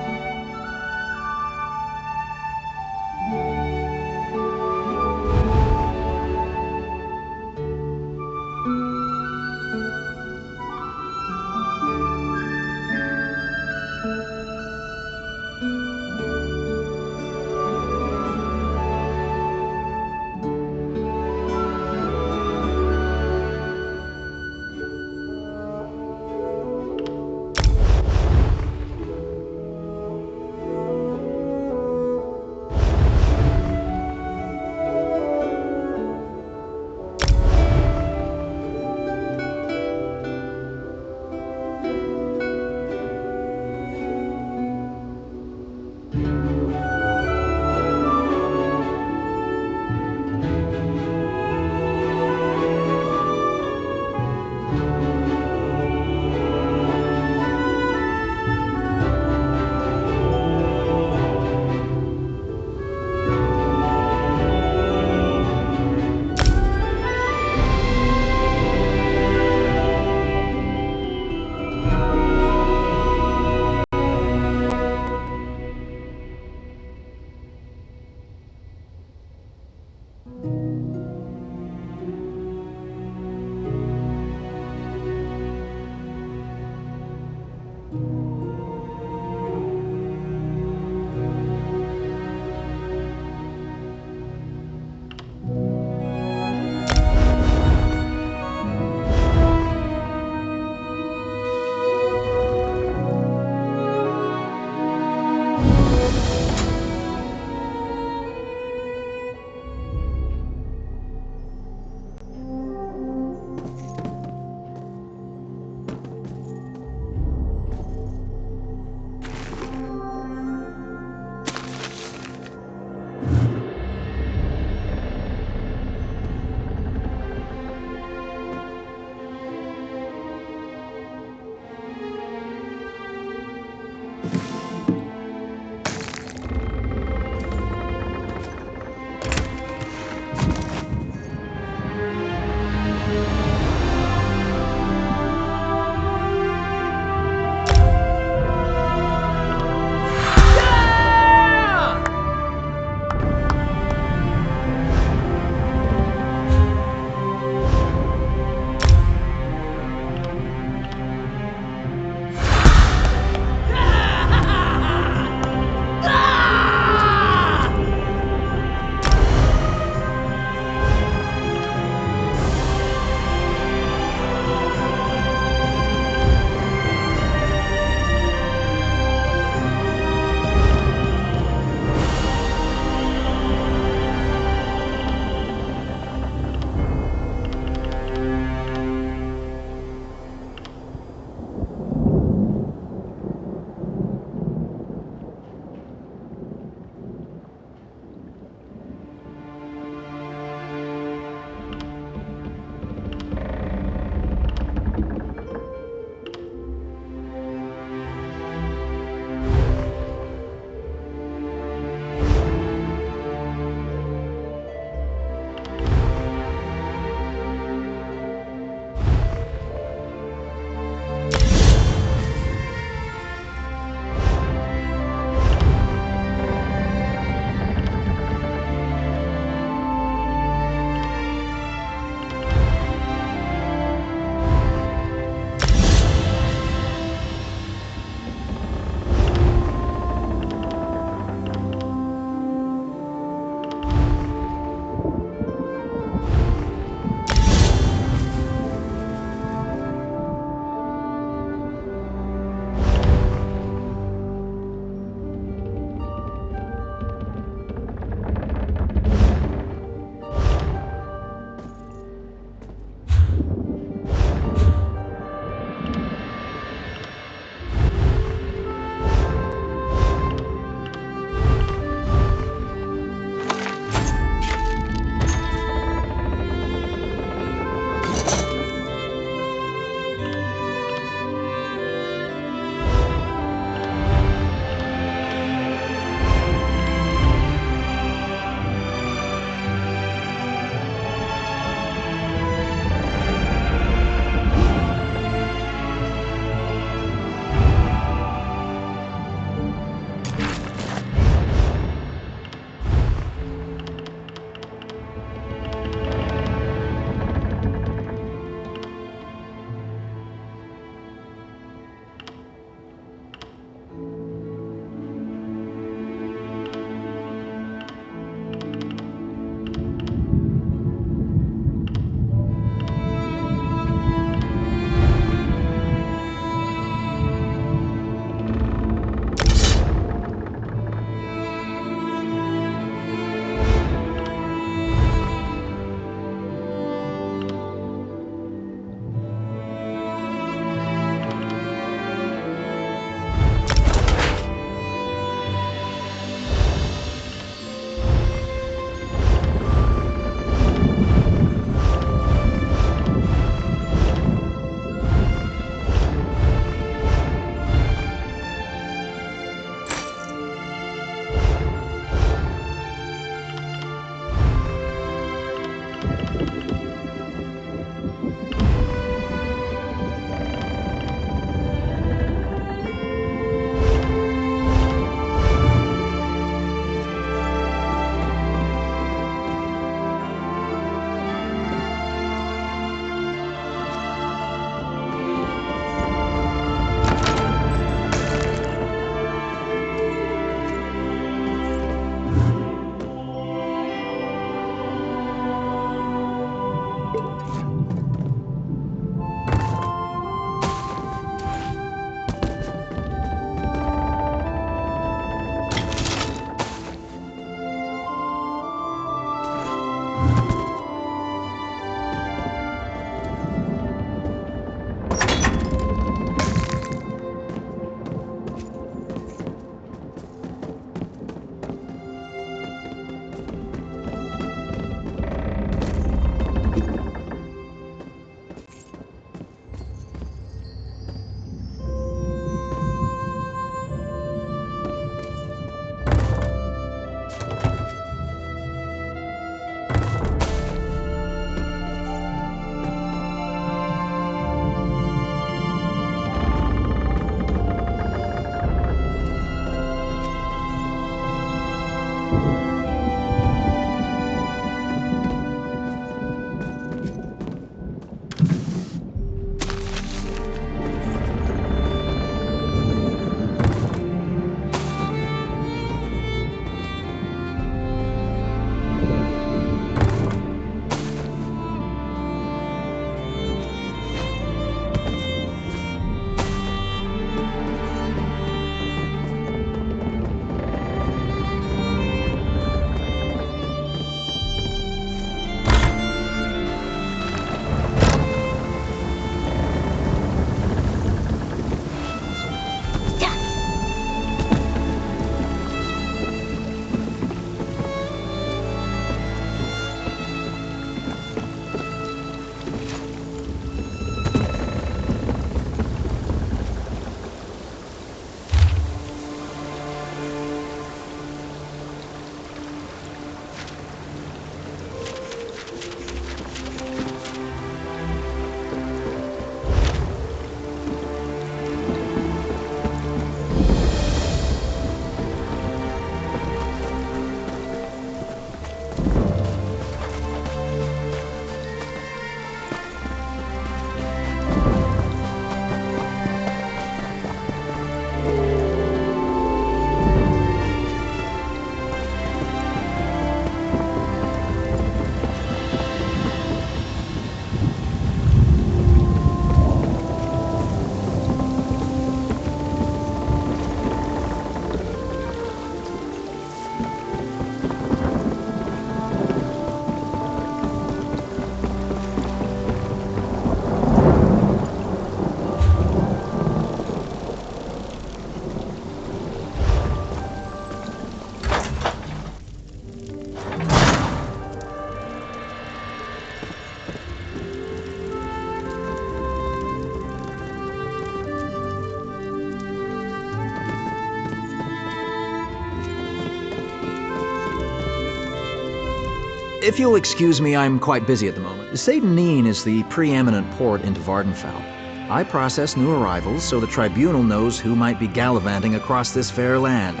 [SPEAKER 1] If you'll excuse me, I'm quite busy at the moment. Seyda-Neen is the preeminent port into Vardenfell. I process new arrivals so the Tribunal knows who might be gallivanting across this fair land.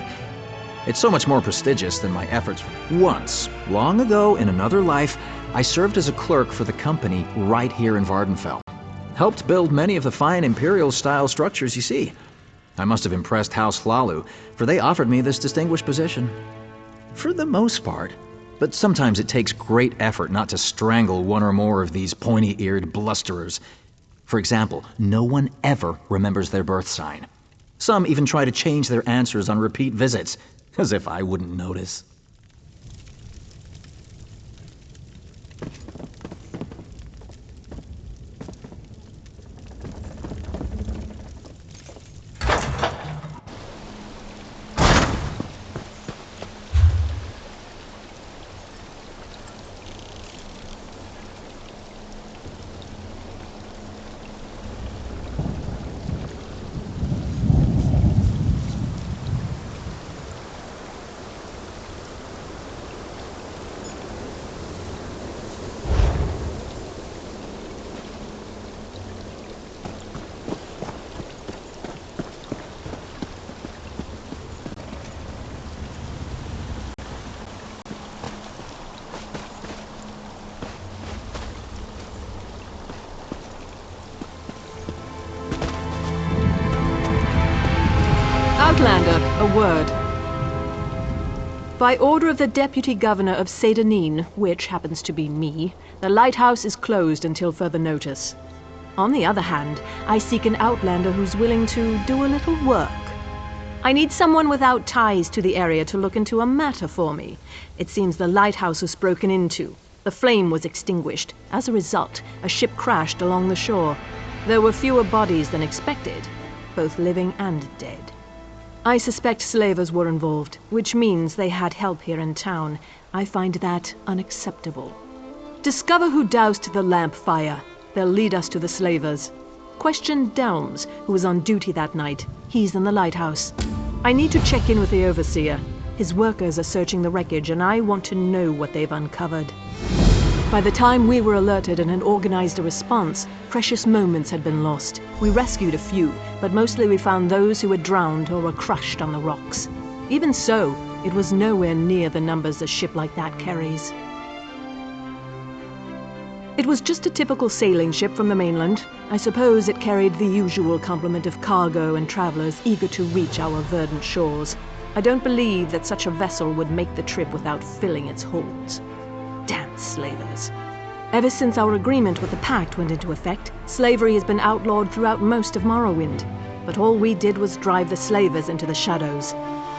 [SPEAKER 1] It's so much more prestigious than my efforts. Once, long ago in another life, I served as a clerk for the company right here in Vardenfell. Helped build many of the fine Imperial-style structures you see. I must have impressed House Hlaalu, for they offered me this distinguished position. For the most part. But sometimes it takes great effort not to strangle one or more of these pointy-eared blusterers. For example, no one ever remembers their birth sign. Some even try to change their answers on repeat visits, as if I wouldn't notice.
[SPEAKER 2] Outlander, a word. By order of the Deputy Governor of Seyda-Neen, which happens to be me, the lighthouse is closed until further notice. On the other hand, I seek an outlander who's willing to do a little work. I need someone without ties to the area to look into a matter for me. It seems the lighthouse was broken into. The flame was extinguished. As a result, a ship crashed along the shore. There were fewer bodies than expected, both living and dead. I suspect slavers were involved, which means they had help here in town. I find that unacceptable. Discover who doused the lamp fire. They'll lead us to the slavers. Question Delms, who was on duty that night. He's in the lighthouse. I need to check in with the overseer. His workers are searching the wreckage, and I want to know what they've uncovered. By the time we were alerted and had organized a response, precious moments had been lost. We rescued a few, but mostly we found those who had drowned or were crushed on the rocks. Even so, it was nowhere near the numbers a ship like that carries. It was just a typical sailing ship from the mainland. I suppose it carried the usual complement of cargo and travelers eager to reach our verdant shores. I don't believe that such a vessel would make the trip without filling its holds. Damn slavers. Ever since our agreement with the Pact went into effect, slavery has been outlawed throughout most of Morrowind. But all we did was drive the slavers into the shadows.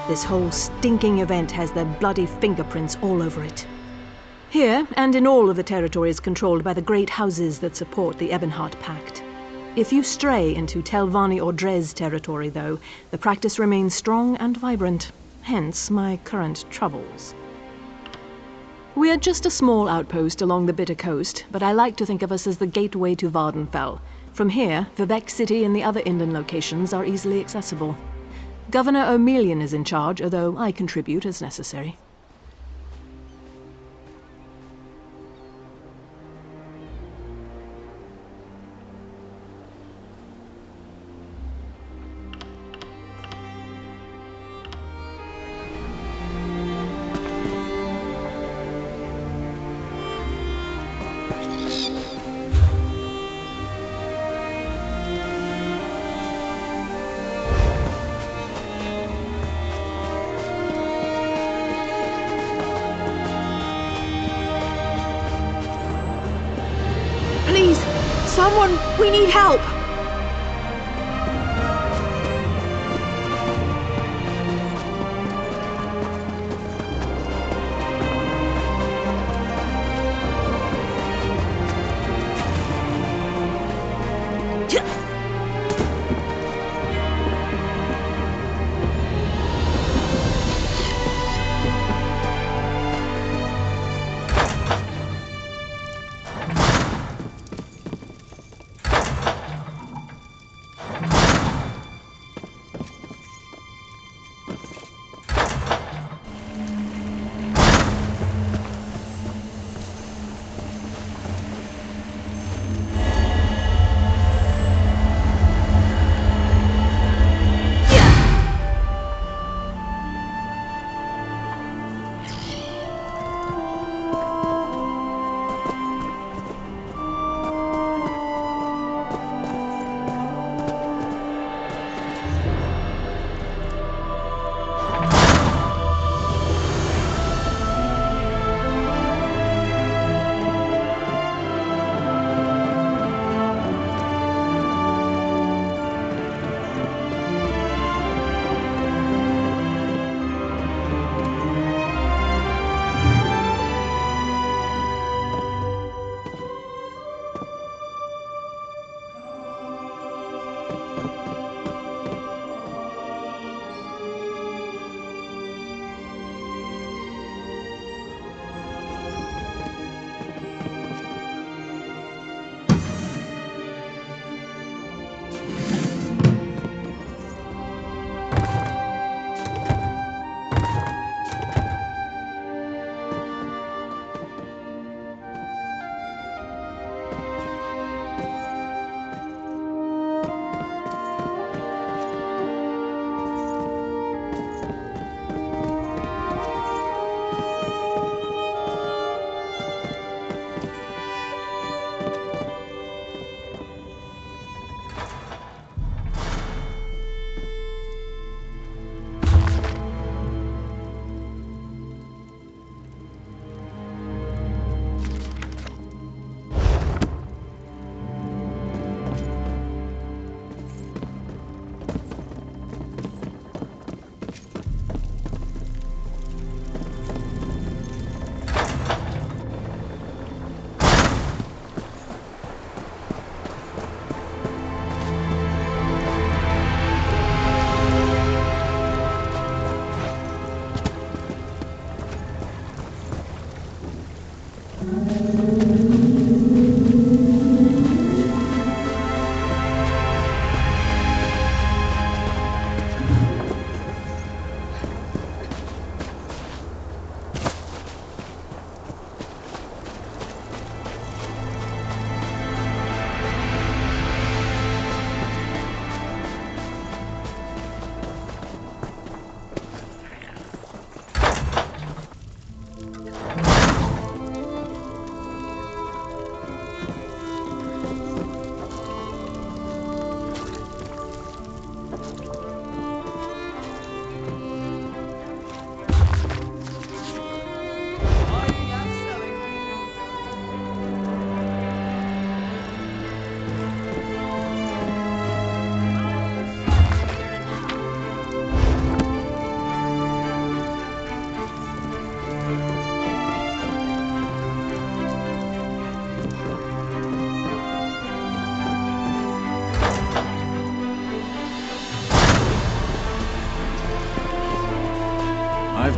[SPEAKER 2] This whole stinking event has their bloody fingerprints all over it. Here, and in all of the territories controlled by the great houses that support the Ebonheart Pact. If you stray into Telvanni or Dres territory, though, the practice remains strong and vibrant. Hence my current troubles. We are just a small outpost along the Bitter Coast, but I like to think of us as the gateway to Vardenfell. From here, Vivec City and the other inland locations are easily accessible. Governor O'Melian is in charge, although I contribute as necessary. Someone! We need help!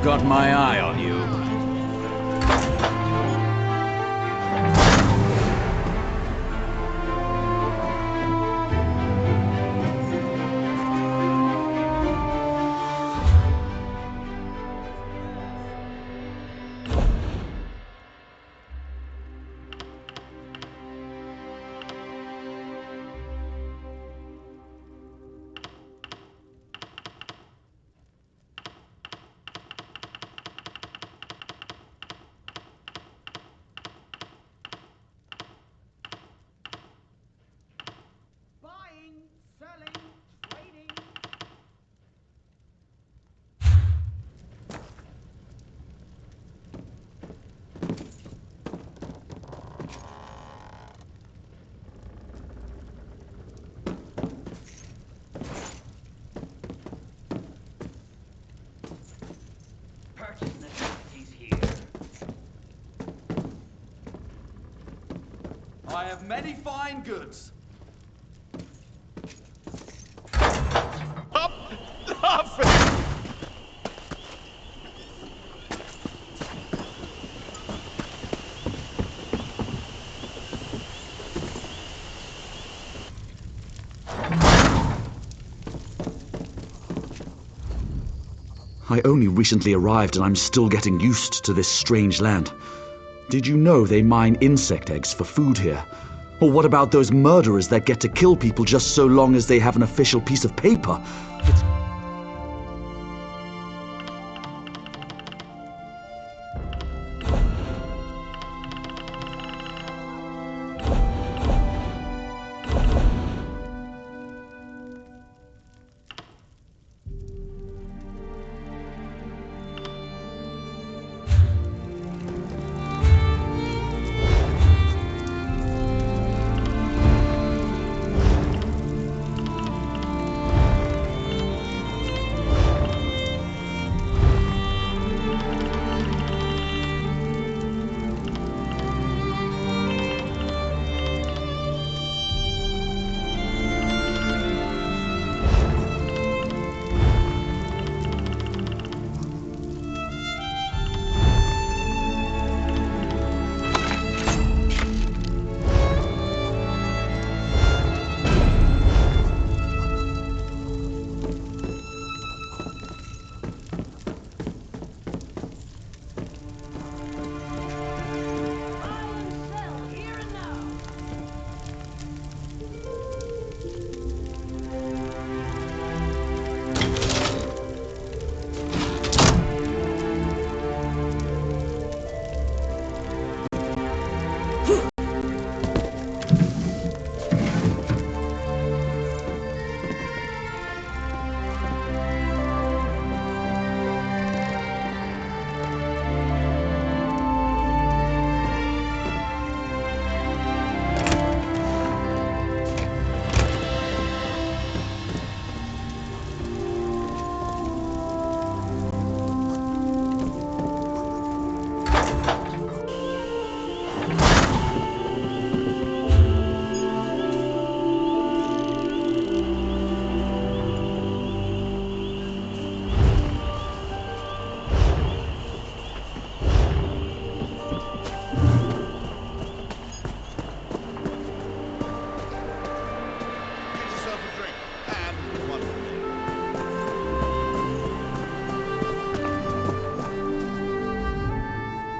[SPEAKER 4] got my eye on you.
[SPEAKER 16] I have many fine goods.
[SPEAKER 8] I only recently arrived and I'm still getting used to this strange land. Did you know they mine insect eggs for food here? Or what about those murderers that get to kill people just so long as they have an official piece of paper?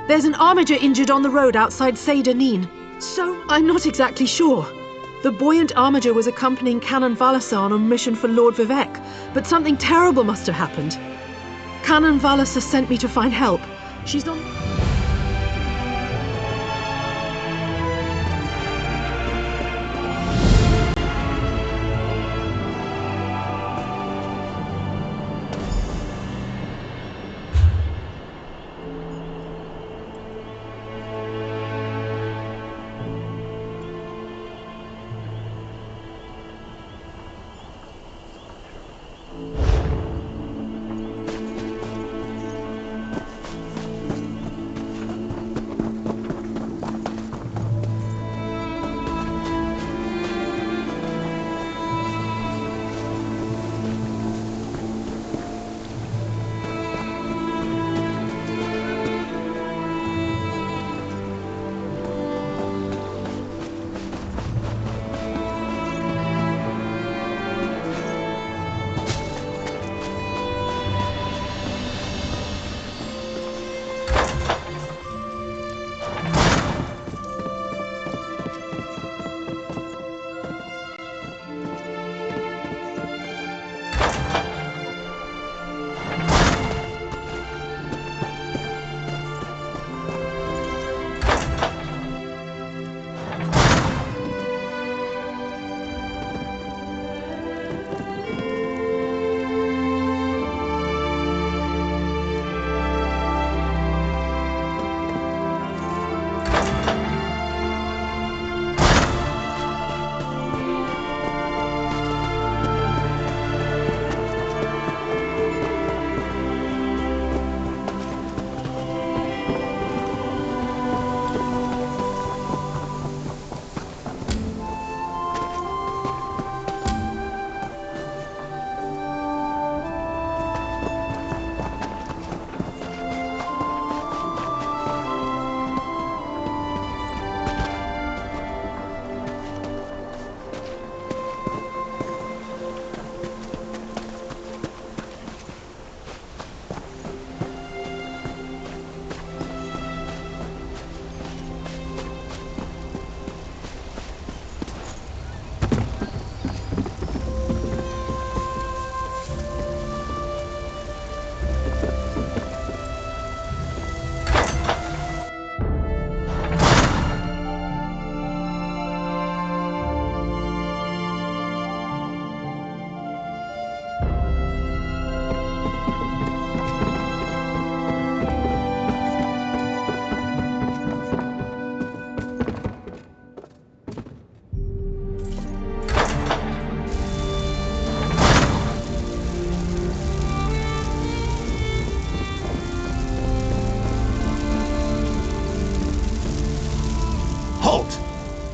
[SPEAKER 13] There's an armiger injured on the road outside Seyda Neen. So, I'm not exactly sure. The buoyant armiger was accompanying Canon Valasar on a mission for Lord Vivec, but something terrible must have happened. Canon Valasar sent me to find help. She's not...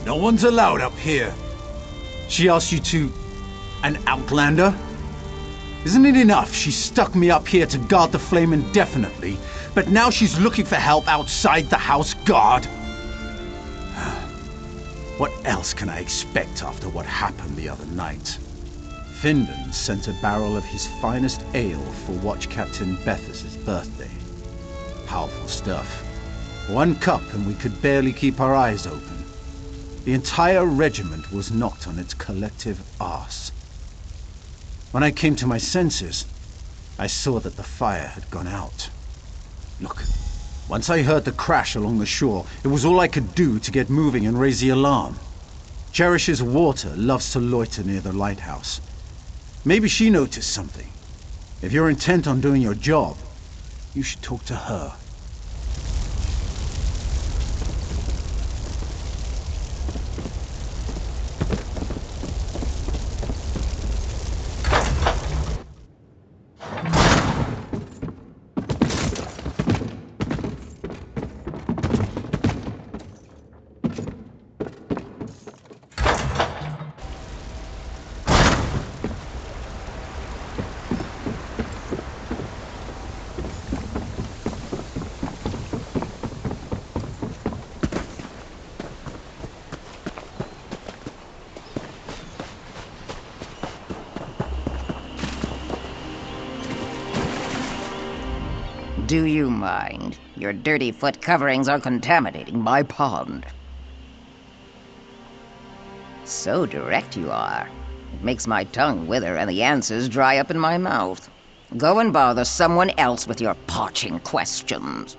[SPEAKER 17] No one's allowed up here. She asked you to... an outlander? Isn't it enough she stuck me up here to guard the flame indefinitely, but now she's looking for help outside the house guard? What else can I expect after what happened the other night? Findon sent a barrel of his finest ale for Watch Captain Bethes's birthday. Powerful stuff. 1 cup and we could barely keep our eyes open. The entire regiment was knocked on its collective arse. When I came to my senses, I saw that the fire had gone out. Look, once I heard the crash along the shore, it was all I could do to get moving and raise the alarm. Cherish's water loves to loiter near the lighthouse. Maybe she noticed something. If you're intent on doing your job, you should talk to her.
[SPEAKER 4] Do you mind? Your dirty foot coverings are contaminating my pond. So direct you are. It makes my tongue wither and the answers dry up in my mouth. Go and bother someone else with your parching questions.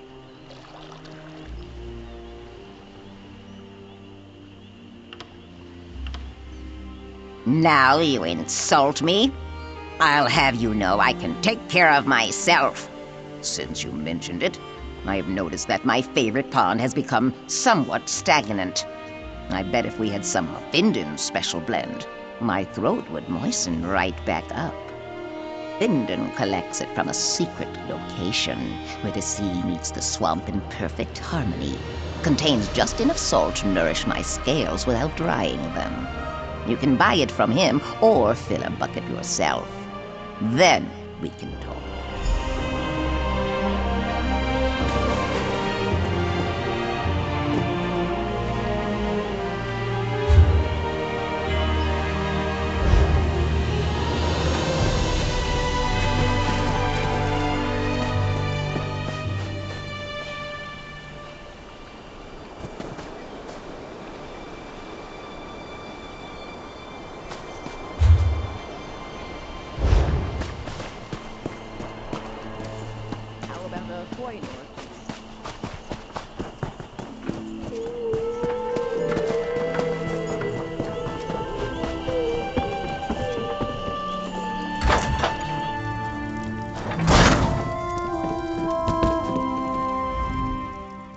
[SPEAKER 4] Now you insult me? I'll have you know I can take care of myself. Since you mentioned it, I have noticed that my favorite pond has become somewhat stagnant. I bet if we had some of Findon's special blend, my throat would moisten right back up. Findon collects it from a secret location where the sea meets the swamp in perfect harmony. Contains just enough salt to nourish my scales without drying them. You can buy it from him or fill a bucket yourself. Then we can talk.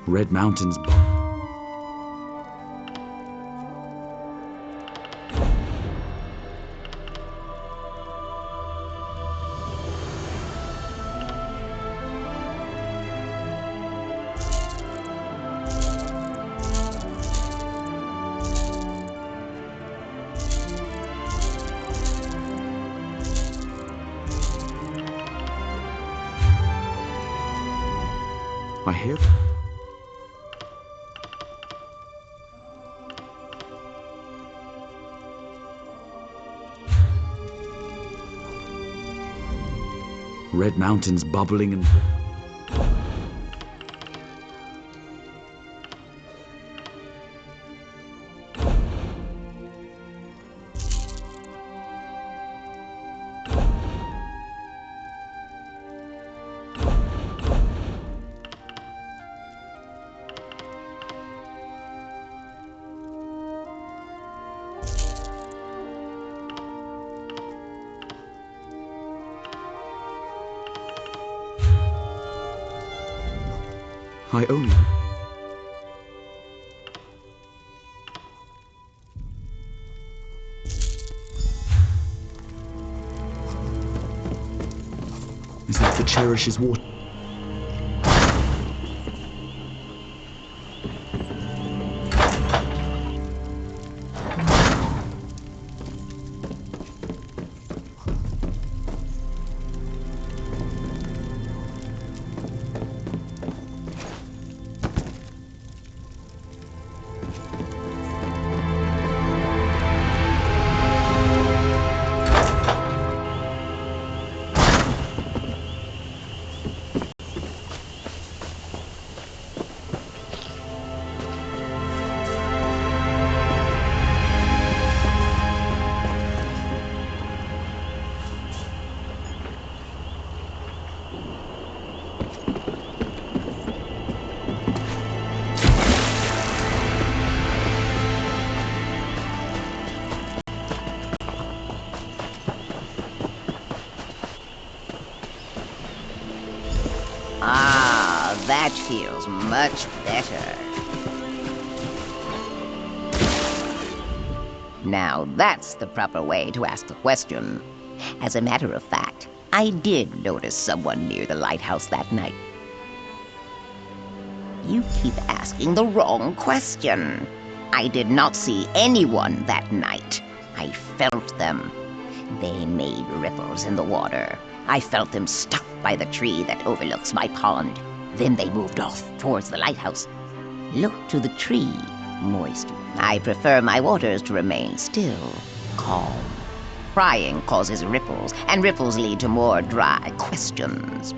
[SPEAKER 8] Red Mountains. I hear. Red Mountains bubbling and... I only... Is that the Cherish's water?
[SPEAKER 4] feels much better. Now that's the proper way to ask a question. As a matter of fact, I did notice someone near the lighthouse that night. You keep asking the wrong question. I did not see anyone that night. I felt them. They made ripples in the water. I felt them stop by the tree that overlooks my pond. Then they moved off towards the lighthouse. Look to the tree, moist. I prefer my waters to remain still, calm. Prying causes ripples, and ripples lead to more dry questions.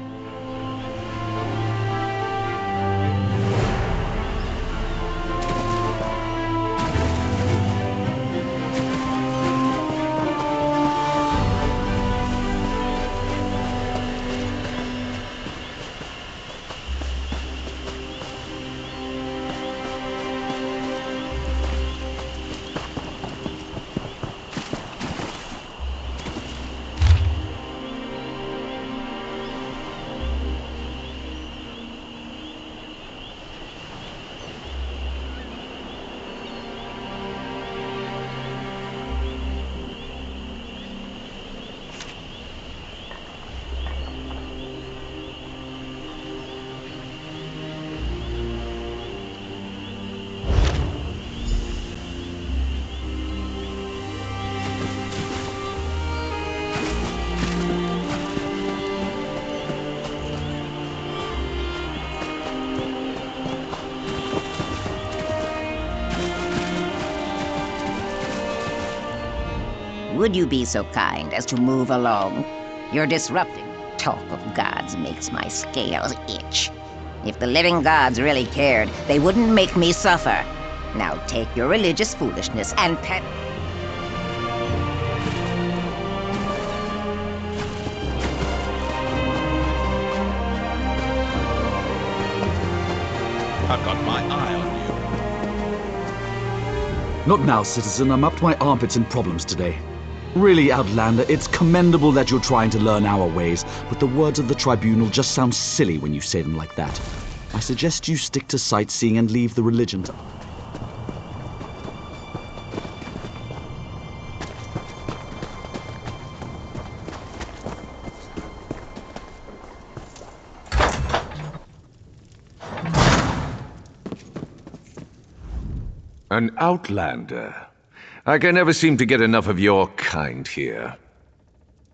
[SPEAKER 4] Would you be so kind as to move along? You're disrupting. Talk of gods makes my scales itch. If the living gods really cared, they wouldn't make me suffer. Now take your religious foolishness and pet...
[SPEAKER 14] I've got my eye on you.
[SPEAKER 8] Not now, citizen. I'm up to my armpits in problems today. Really, Outlander, it's commendable that you're trying to learn our ways, but the words of the Tribunal just sound silly when you say them like that. I suggest you stick to sightseeing and leave the religion to...
[SPEAKER 11] An Outlander. I can never seem to get enough of your kind here.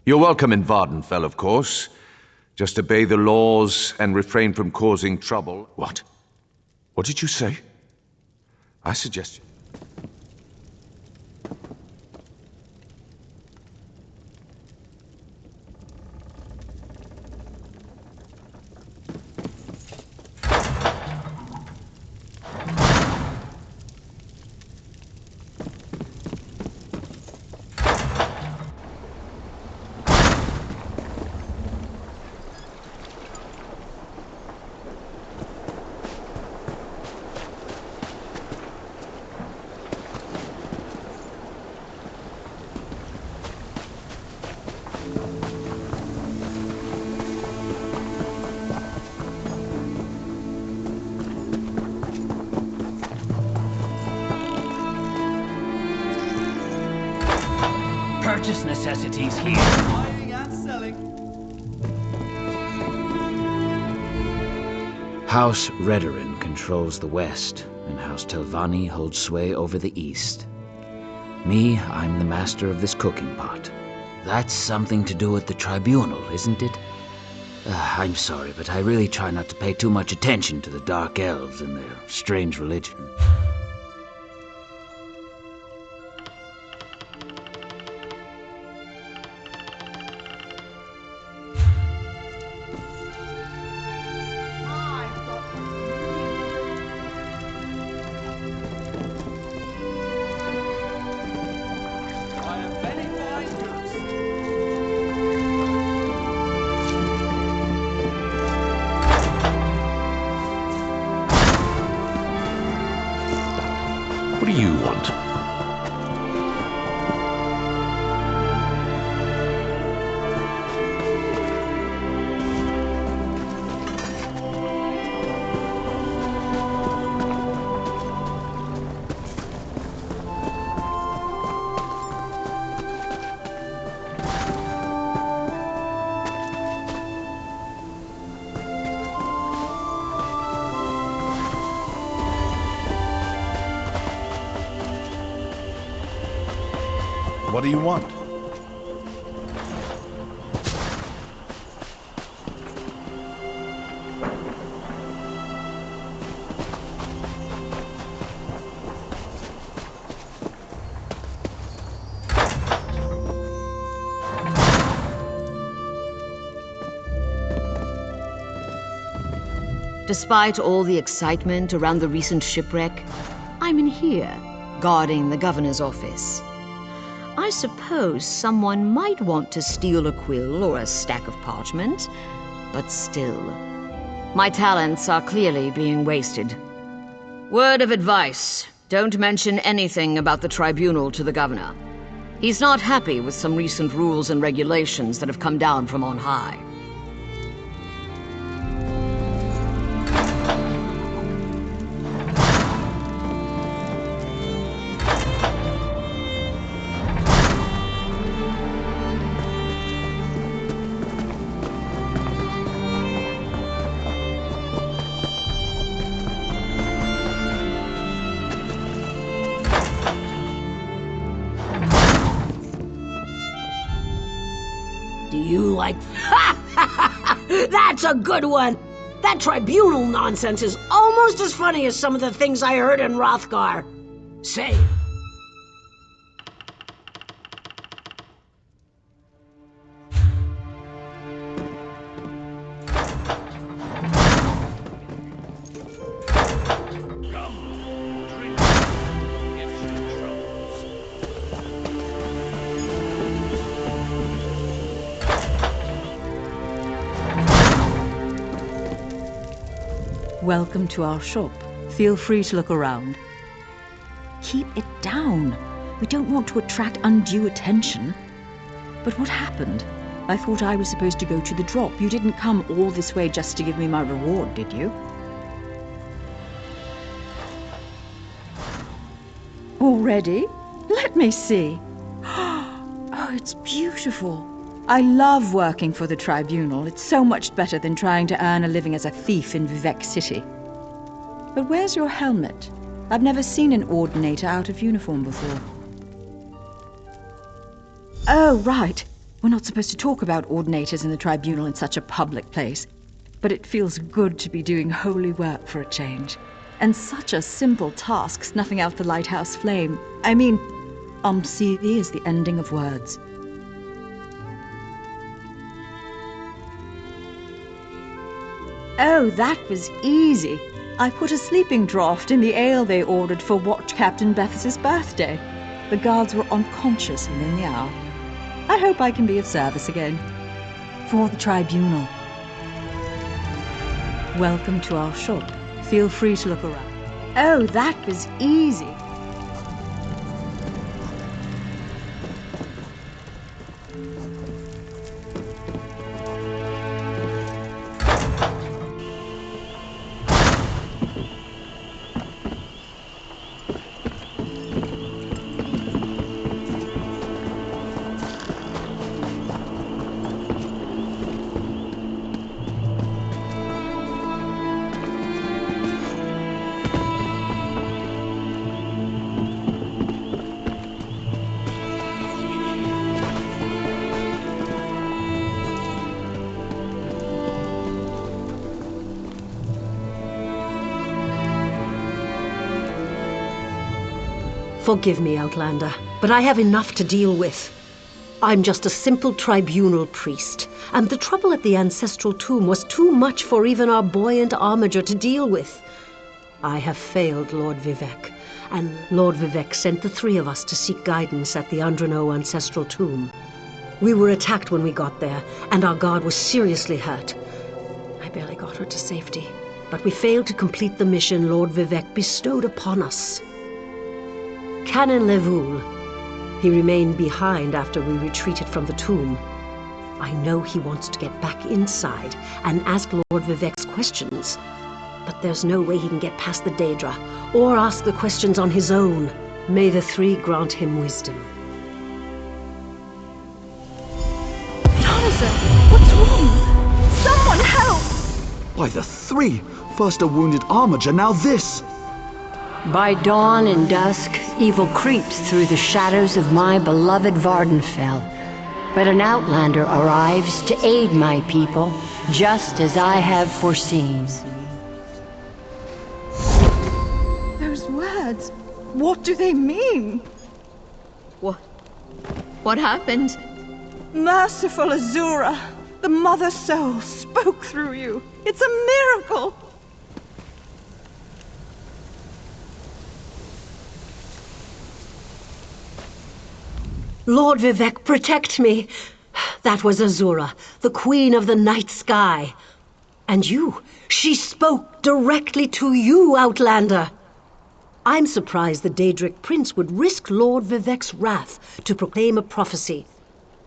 [SPEAKER 11] You're welcome in Vardenfell, of course. Just obey the laws and refrain from causing trouble. What? What did you say? I suggest...
[SPEAKER 7] Purchase necessities here.
[SPEAKER 16] Buying and selling.
[SPEAKER 1] House Redoran controls the west, and House Telvanni holds sway over the east. Me, I'm the master of this cooking pot. That's something to do with the Tribunal, isn't it? I'm sorry, but I really try not to pay too much attention to the Dark Elves and their strange religion.
[SPEAKER 11] What do you want?
[SPEAKER 17] What do you want?
[SPEAKER 10] Despite all the excitement around the recent shipwreck, I'm in here, guarding the governor's office. I suppose someone might want to steal a quill or a stack of parchment, but still, my talents are clearly being wasted. Word of advice, don't mention anything about the tribunal to the governor. He's not happy with some recent rules and regulations that have come down from on high.
[SPEAKER 12] That's a good one! That tribunal nonsense is almost as funny as some of the things I heard in Hrothgar. Say,
[SPEAKER 23] Welcome to our shop. Feel free to look around. Keep it down. We don't want to attract undue attention. But what happened? I thought I was supposed to go to the drop. You didn't come all this way just to give me my reward, did you? Already? Let me see. Oh, it's beautiful. I love working for the tribunal. It's so much better than trying to earn a living as a thief in Vivec City. But where's your helmet? I've never seen an ordinator out of uniform before. Oh, right. We're not supposed to talk about ordinators in the tribunal in such a public place. But it feels good to be doing holy work for a change. And such a simple task, snuffing out the lighthouse flame. I mean, Omsithi is the ending of words. Oh, that was easy. I put a sleeping draught in the ale they ordered for Watch Captain Bethes's birthday. The guards were unconscious within the hour. I hope I can be of service again. For the tribunal. Welcome to our shop. Feel free to look around. Oh, that was easy.
[SPEAKER 12] forgive me, Outlander, but I have enough to deal with. I'm just a simple tribunal priest, and the trouble at the ancestral tomb was too much for even our buoyant armiger to deal with. I have failed Lord Vivec, and Lord Vivec sent the three of us to seek guidance at the Andreneau ancestral tomb. We were attacked when we got there, and our guard was seriously hurt. I barely got her to safety, but we failed to complete the mission Lord Vivec bestowed upon us. Canon Levoul. He remained behind after we retreated from the tomb. I know he wants to get back inside and ask Lord Vivec's questions, but there's no way he can get past the Daedra or ask the questions on his own. May the three grant him wisdom.
[SPEAKER 23] Jonathan, what's wrong? Someone help!
[SPEAKER 8] Why, the three! First a wounded armiger, now this!
[SPEAKER 12] By dawn and dusk, evil creeps through the shadows of my beloved Vardenfell. But an outlander arrives to aid my people, just as I have foreseen.
[SPEAKER 23] Those words, what do they mean?
[SPEAKER 10] What happened?
[SPEAKER 23] Merciful Azura, the Mother Soul spoke through you. It's a miracle!
[SPEAKER 12] Lord Vivec, protect me! That was Azura, the Queen of the Night Sky. And you, she spoke directly to you, Outlander. I'm surprised the Daedric Prince would risk Lord Vivec's wrath to proclaim a prophecy.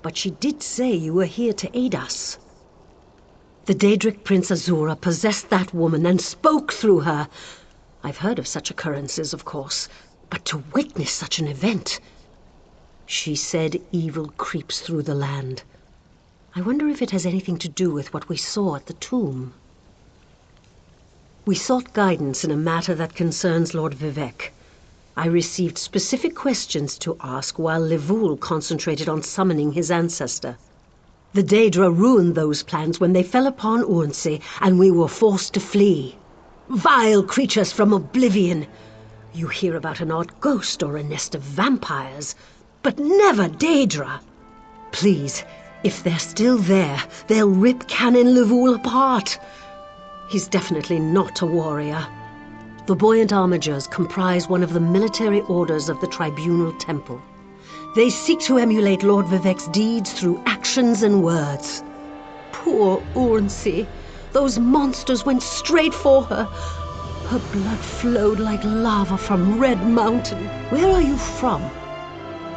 [SPEAKER 12] But she did say you were here to aid us. The Daedric Prince Azura possessed that woman and spoke through her. I've heard of such occurrences, of course, but to witness such an event... She said evil creeps through the land. I wonder if it has anything to do with what we saw at the tomb. We sought guidance in a matter that concerns Lord Vivec. I received specific questions to ask while Levoul concentrated on summoning his ancestor. The Daedra ruined those plans when they fell upon Urnsey, and we were forced to flee. Vile creatures from oblivion! You hear about an odd ghost or a nest of vampires, but never Daedra. Please, if they're still there, they'll rip Canon Levoul apart. He's definitely not a warrior. The Buoyant Armigers comprise one of the military orders of the Tribunal Temple. They seek to emulate Lord Vivec's deeds through actions and words. Poor Urnsey. Those monsters went straight for her. Her blood flowed like lava from Red Mountain. Where are you from?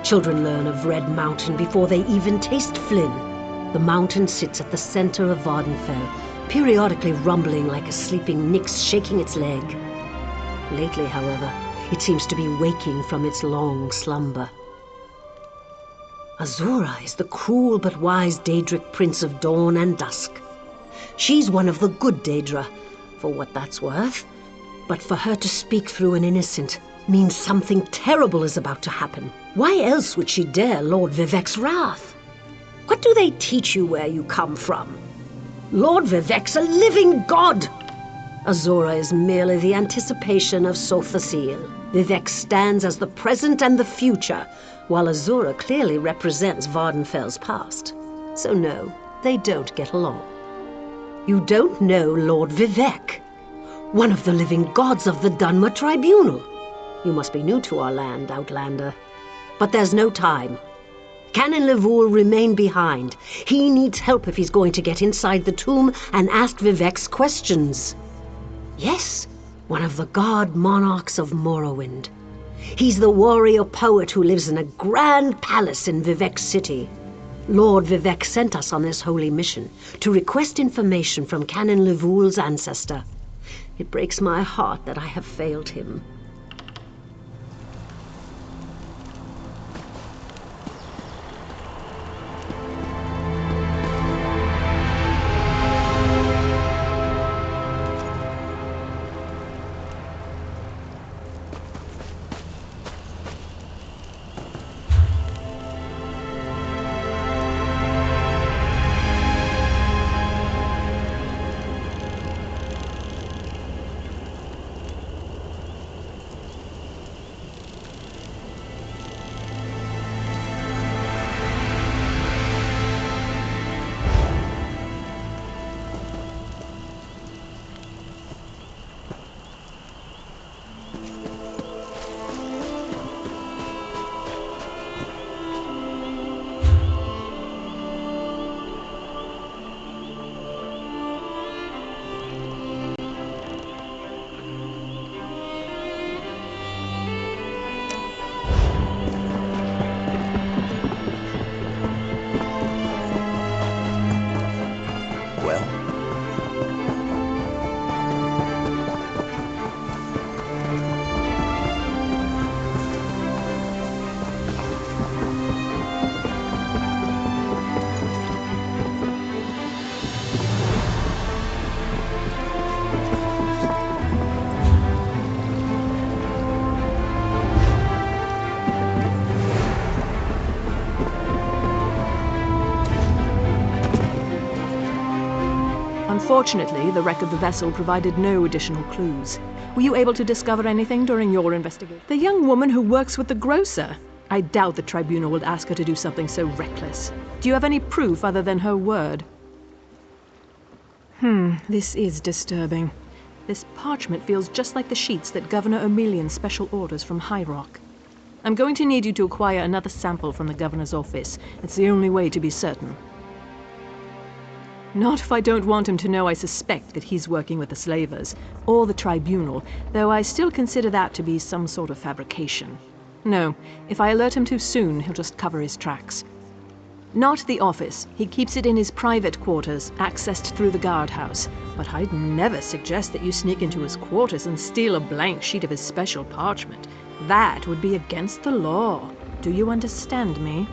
[SPEAKER 12] Children learn of Red Mountain before they even taste Flynn. The mountain sits at the center of Vardenfell, periodically rumbling like a sleeping Nyx shaking its leg. Lately, however, it seems to be waking from its long slumber. Azura is the cruel but wise Daedric Prince of Dawn and Dusk. She's one of the good Daedra, for what that's worth. But for her to speak through an innocent means something terrible is about to happen. Why else would she dare Lord Vivec's wrath? What do they teach you where you come from? Lord Vivec's a living god! Azura is merely the anticipation of Sothasil. Vivec stands as the present and the future, while Azura clearly represents Vardenfell's past. So no, they don't get along. You don't know Lord Vivec, one of the living gods of the Dunmer Tribunal. You must be new to our land, Outlander. But there's no time. Canon Levoul remain behind. He needs help if he's going to get inside the tomb and ask Vivec's questions. Yes, one of the god monarchs of Morrowind. He's the warrior poet who lives in a grand palace in Vivec City. Lord Vivec sent us on this holy mission to request information from Canon Levoul's ancestor. It breaks my heart that I have failed him.
[SPEAKER 2] Unfortunately, the wreck of the vessel provided no additional clues. Were you able to discover anything during your investigation? The young woman who works with the grocer. I doubt the tribunal would ask her to do something so reckless. Do you have any proof other than her word? This is disturbing. This parchment feels just like the sheets that Governor Emelian special orders from High Rock. I'm going to need you to acquire another sample from the governor's office. It's the only way to be certain. Not if I don't want him to know I suspect that he's working with the slavers, or the tribunal, though I still consider that to be some sort of fabrication. No, if I alert him too soon, he'll just cover his tracks. Not the office. He keeps it in his private quarters, accessed through the guardhouse. But I'd never suggest that you sneak into his quarters and steal a blank sheet of his special parchment. That would be against the law. Do you understand me?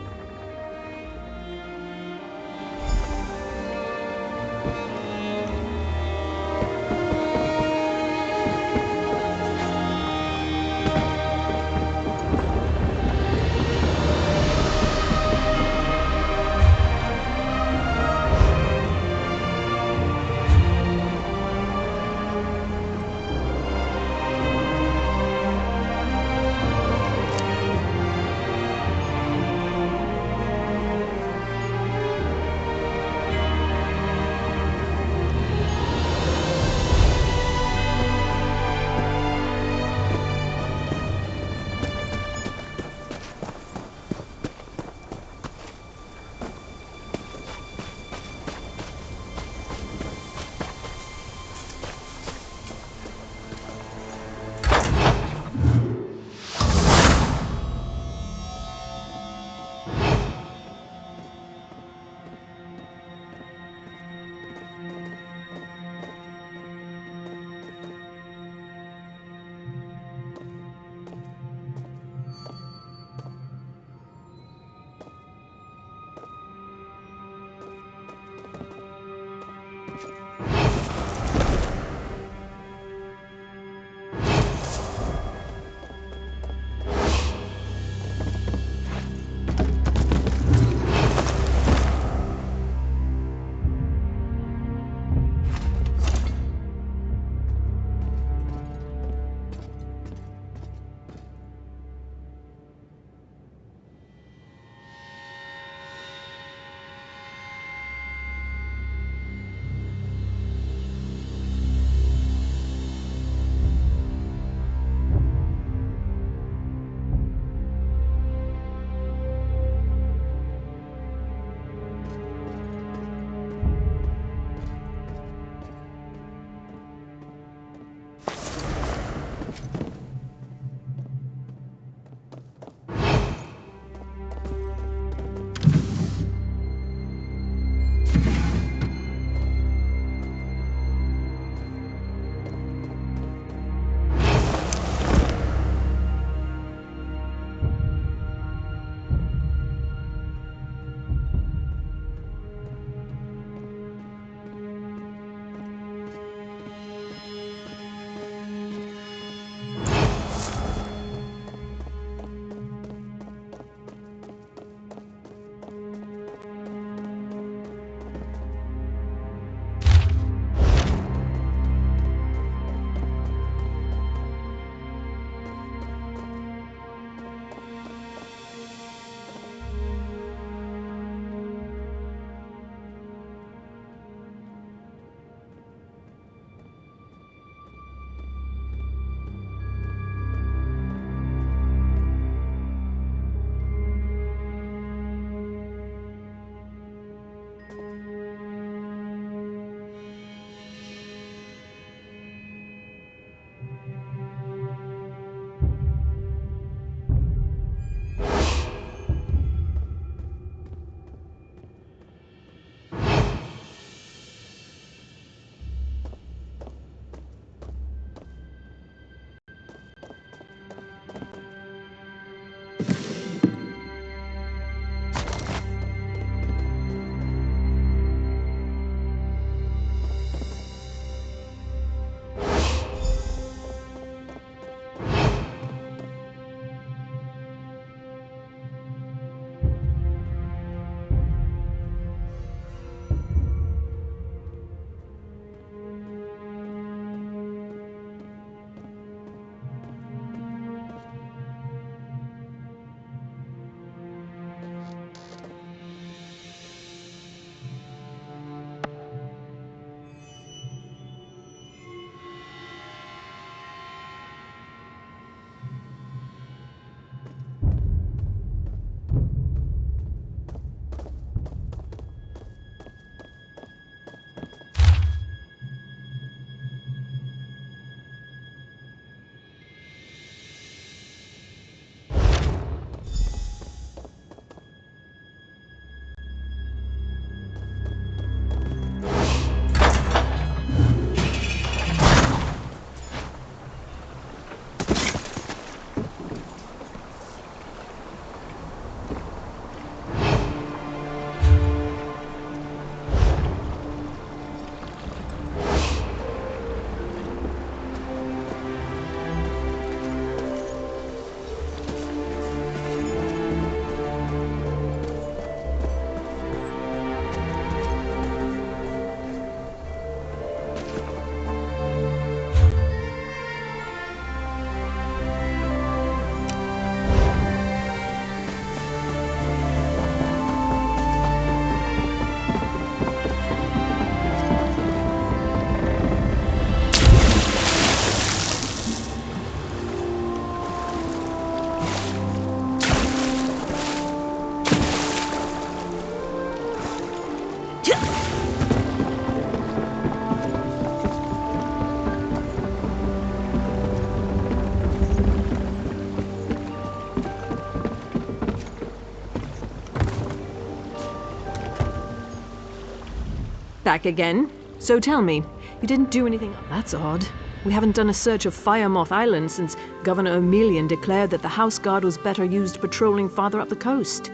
[SPEAKER 2] back again. So tell me, you didn't do anything... That's odd. We haven't done a search of Firemoth Island since Governor Emelian declared that the House Guard was better used patrolling farther up the coast.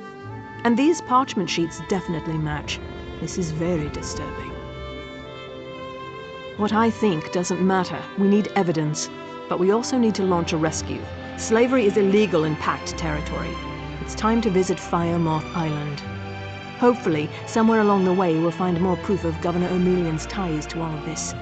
[SPEAKER 2] And these parchment sheets definitely match. This is very disturbing. What I think doesn't matter. We need evidence. But we also need to launch a rescue. Slavery is illegal in Pact territory. It's time to visit Firemoth Island. Hopefully, somewhere along the way we'll find more proof of Governor Emelian's ties to all of this.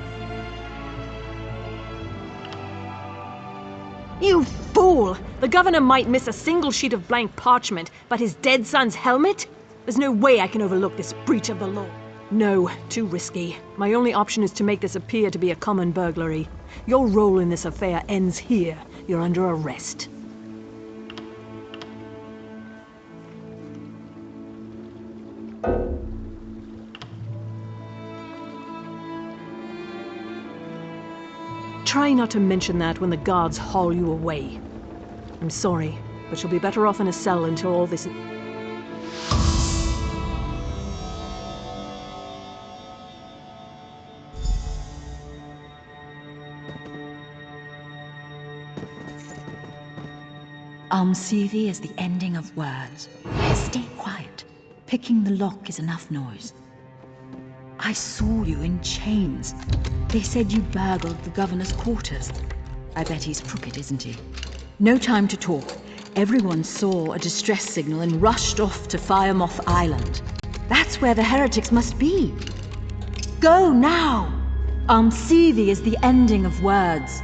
[SPEAKER 2] You fool! The governor might miss a single sheet of blank parchment, but his dead son's helmet? There's no way I can overlook this breach of the law. No, too risky. My only option is to make this appear to be a common burglary. Your role in this affair ends here. You're under arrest. Try not to mention that when the guards haul you away. I'm sorry, but you'll be better off in a cell until all this...
[SPEAKER 3] Almsevi is the ending of words. Stay quiet. Picking the lock is enough noise. I saw you in chains. They said you burgled the governor's quarters. I bet he's crooked, isn't he? No time to talk. Everyone saw a distress signal and rushed off to Firemoth Island. That's where the heretics must be. Go now! Almsevi is the ending of words.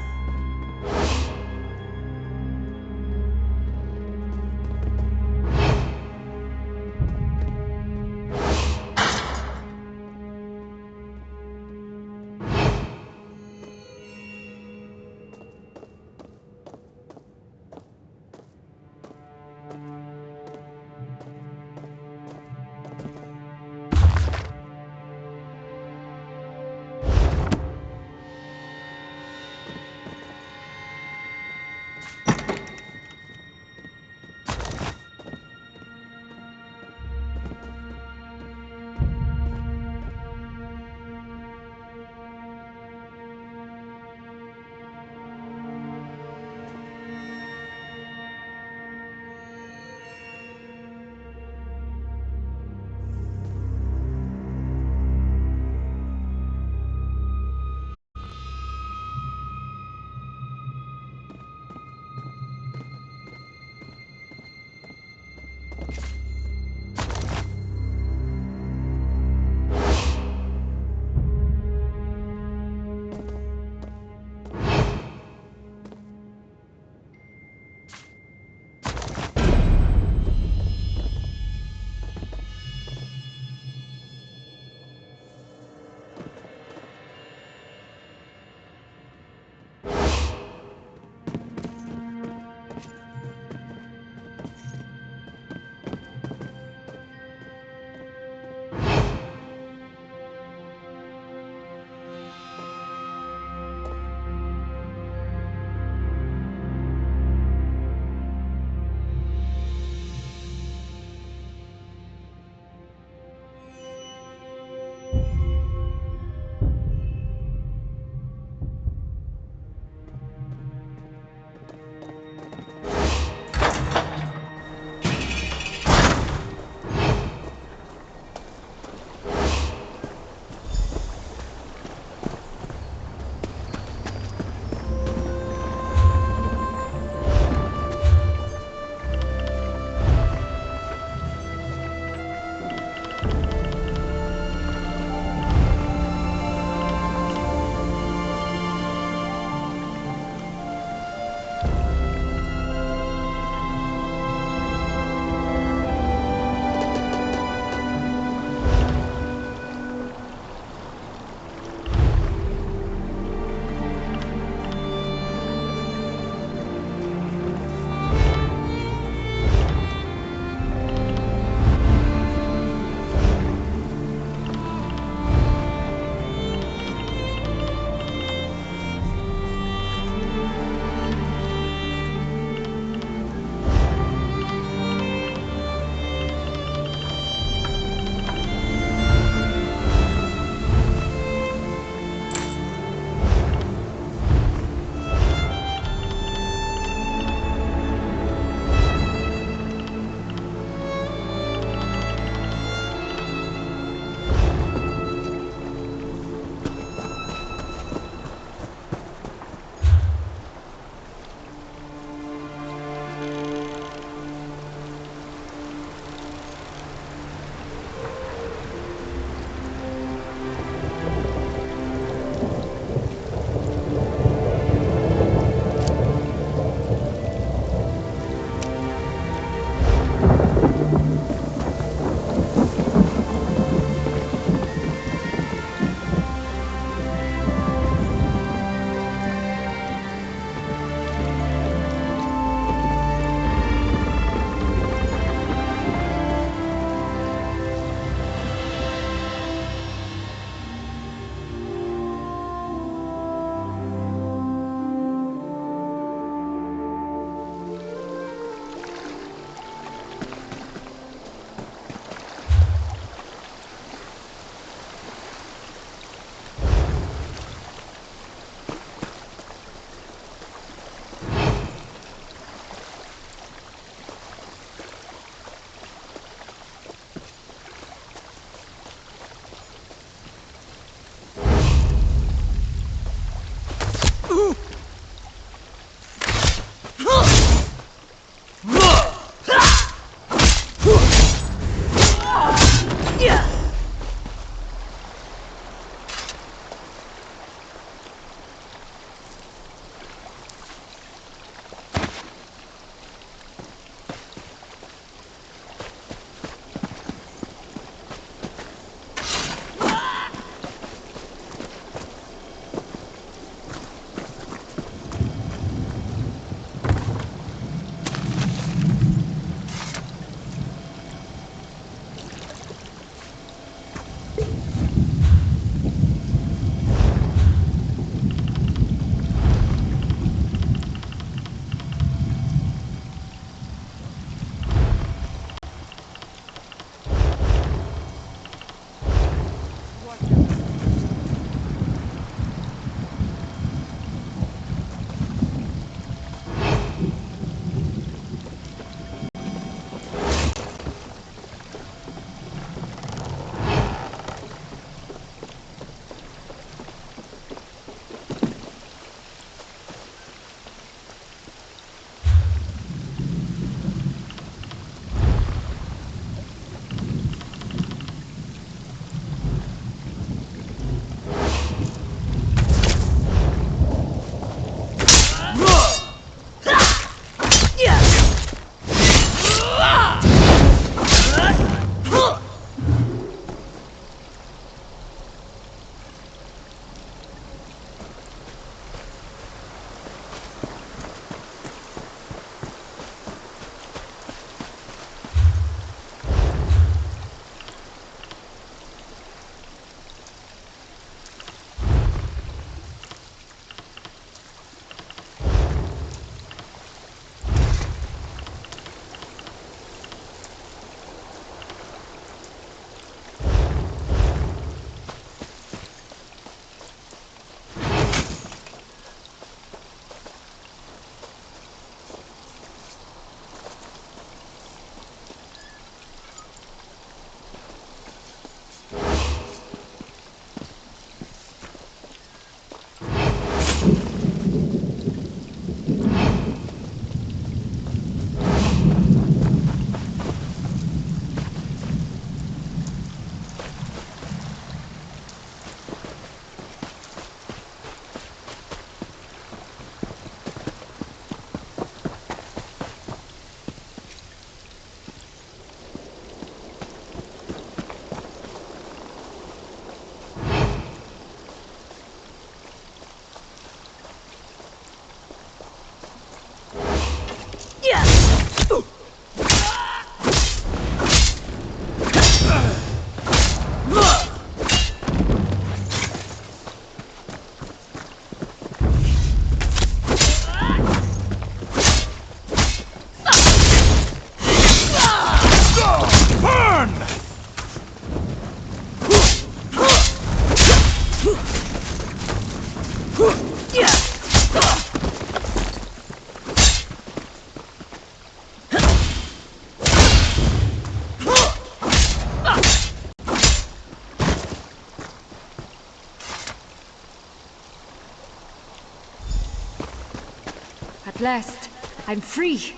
[SPEAKER 23] last. I'm free.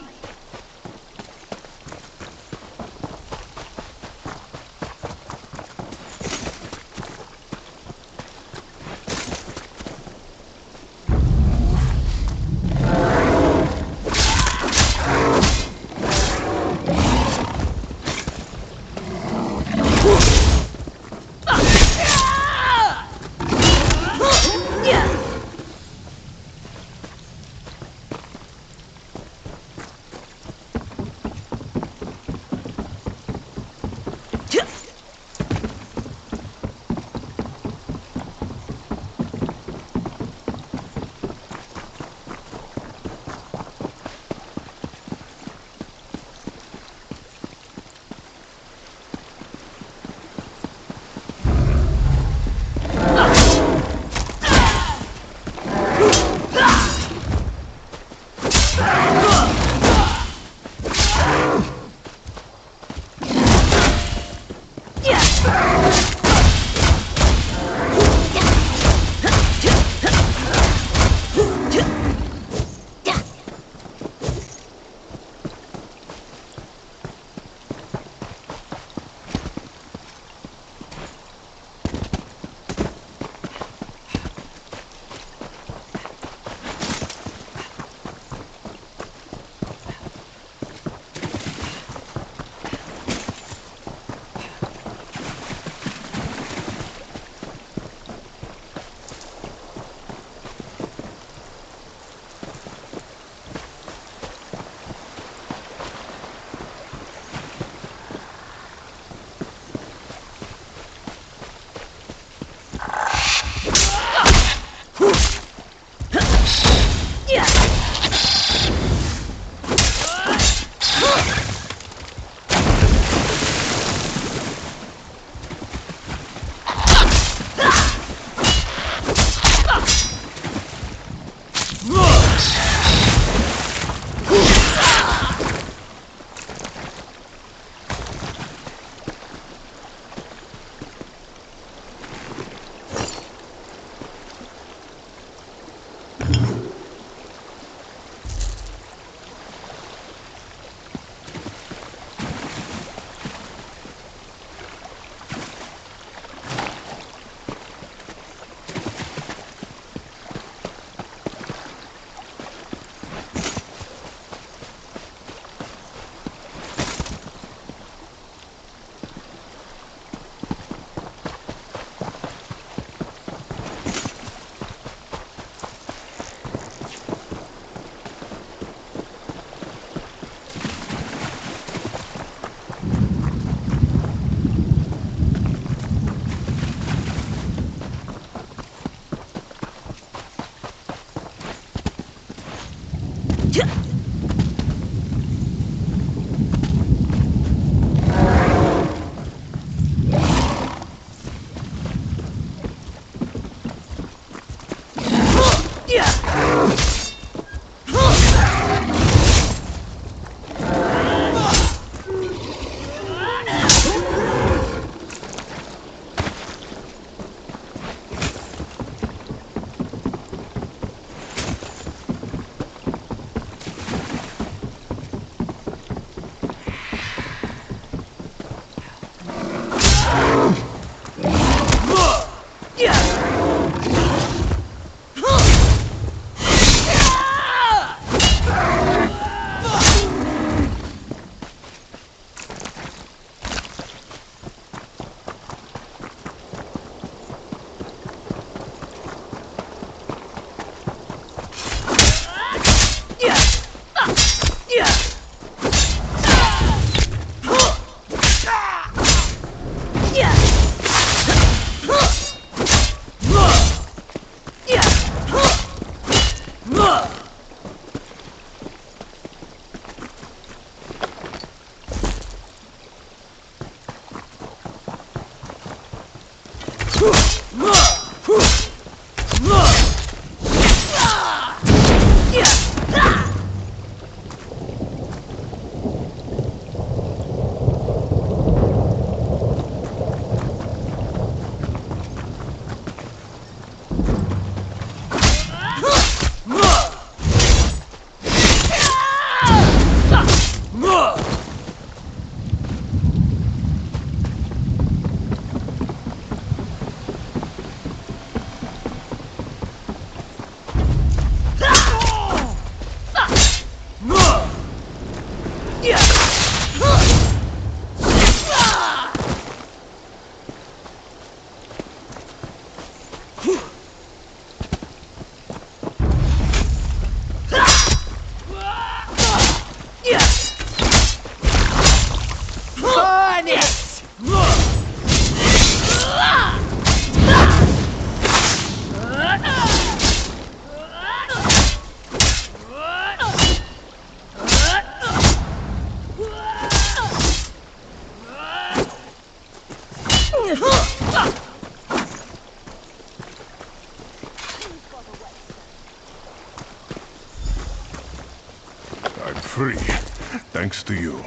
[SPEAKER 6] I'm free, thanks to you.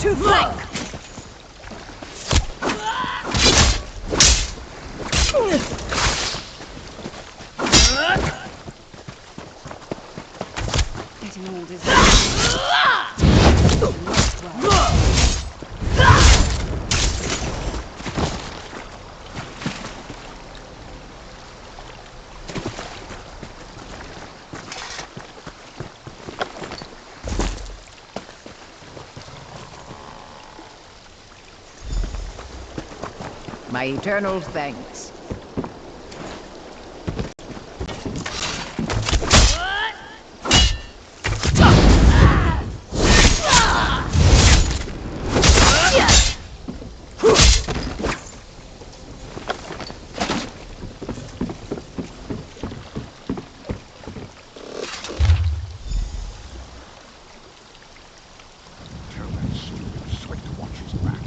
[SPEAKER 22] To flank! Getting all
[SPEAKER 4] My eternal thanks.
[SPEAKER 6] Tell that stupid slick to watch his back.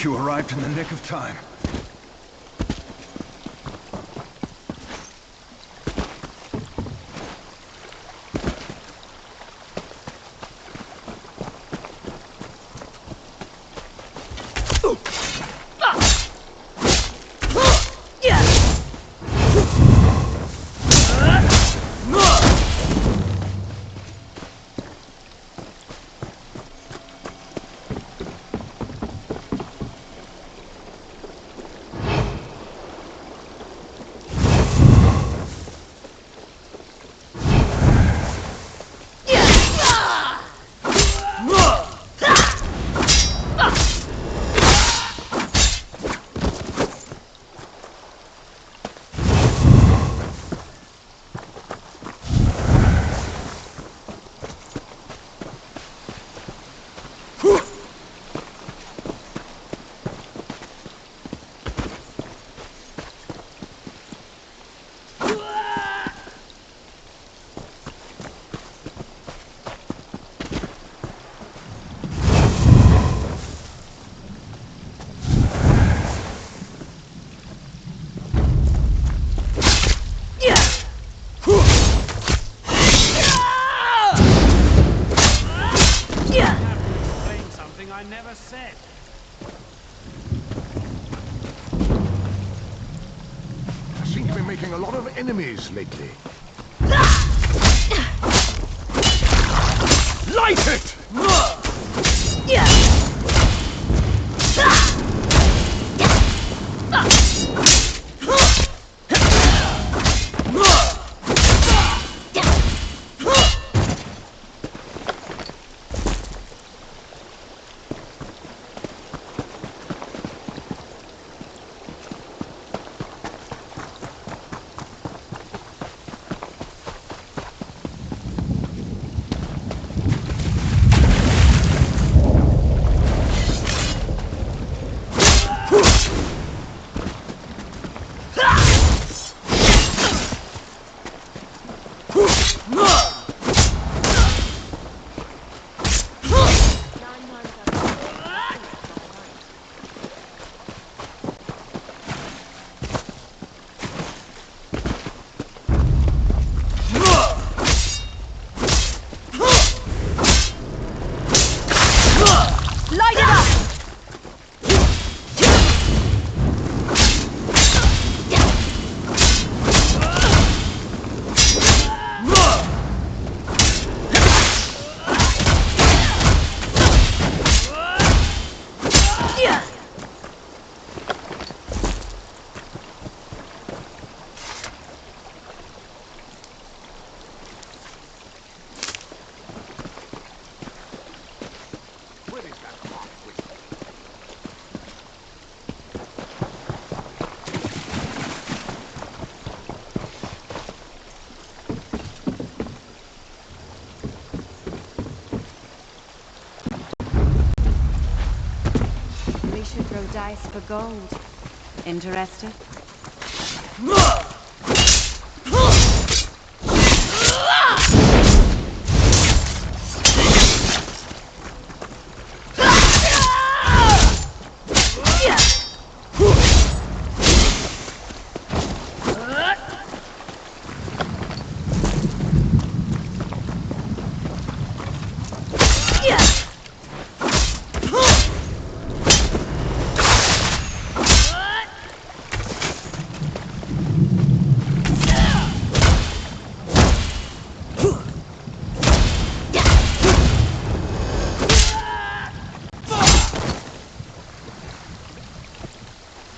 [SPEAKER 6] You arrived in the nick of time.
[SPEAKER 7] I never said.
[SPEAKER 6] I seem to be making a lot of enemies lately. Light it!
[SPEAKER 22] Throw dice for gold. Interested?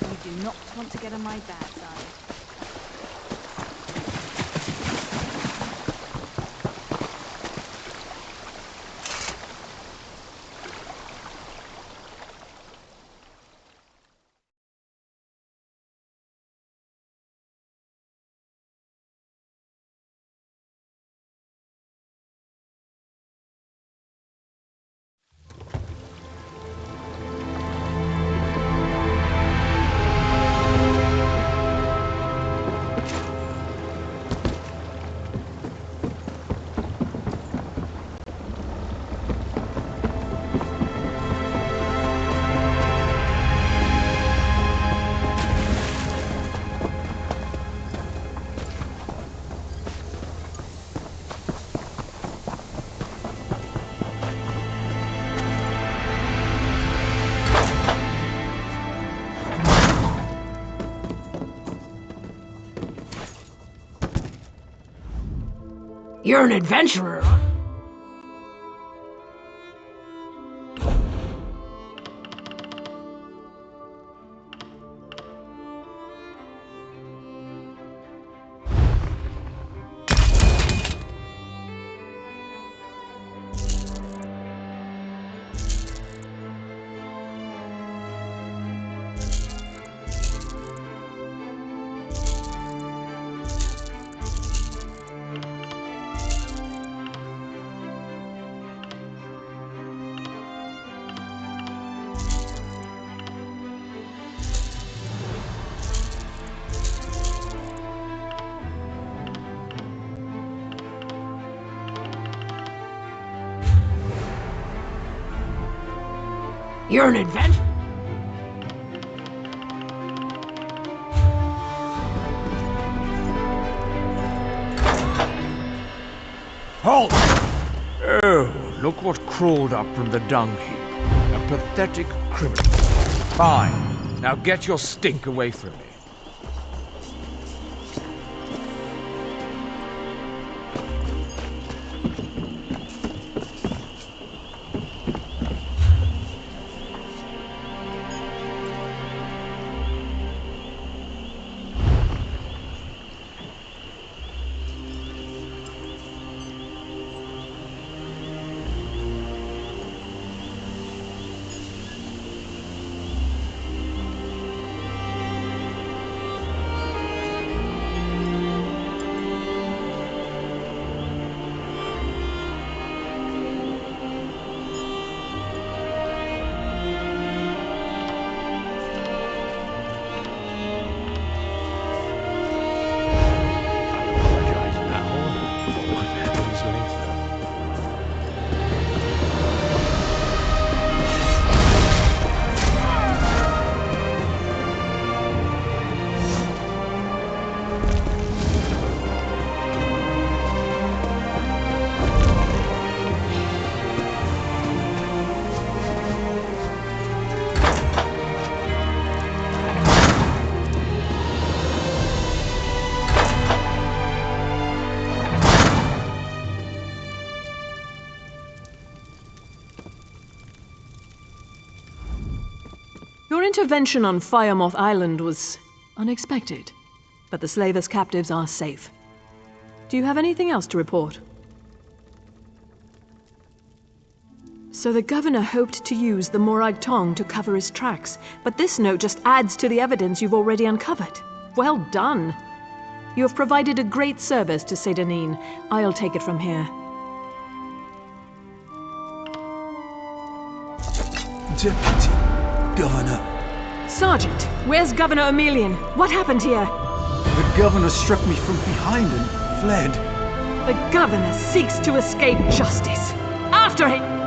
[SPEAKER 22] You do not want to get on my bad side.
[SPEAKER 12] You're an adventurer. You're an adventurer.
[SPEAKER 9] Halt! Oh, look what crawled up from the dung heap. A pathetic criminal. Fine. Now get your stink away from me.
[SPEAKER 2] Your intervention on Firemoth Island was unexpected, but the slavers' captives are safe. Do you have anything else to report? So the governor hoped to use the Morag Tong to cover his tracks, but this note just adds to the evidence you've already uncovered. Well done. You have provided a great service to Sedanin. I'll take it from here.
[SPEAKER 17] Deputy Governor.
[SPEAKER 2] Sergeant, where's Governor Emelian? What happened here?
[SPEAKER 17] The governor struck me from behind and fled.
[SPEAKER 2] The governor seeks to escape justice. After him!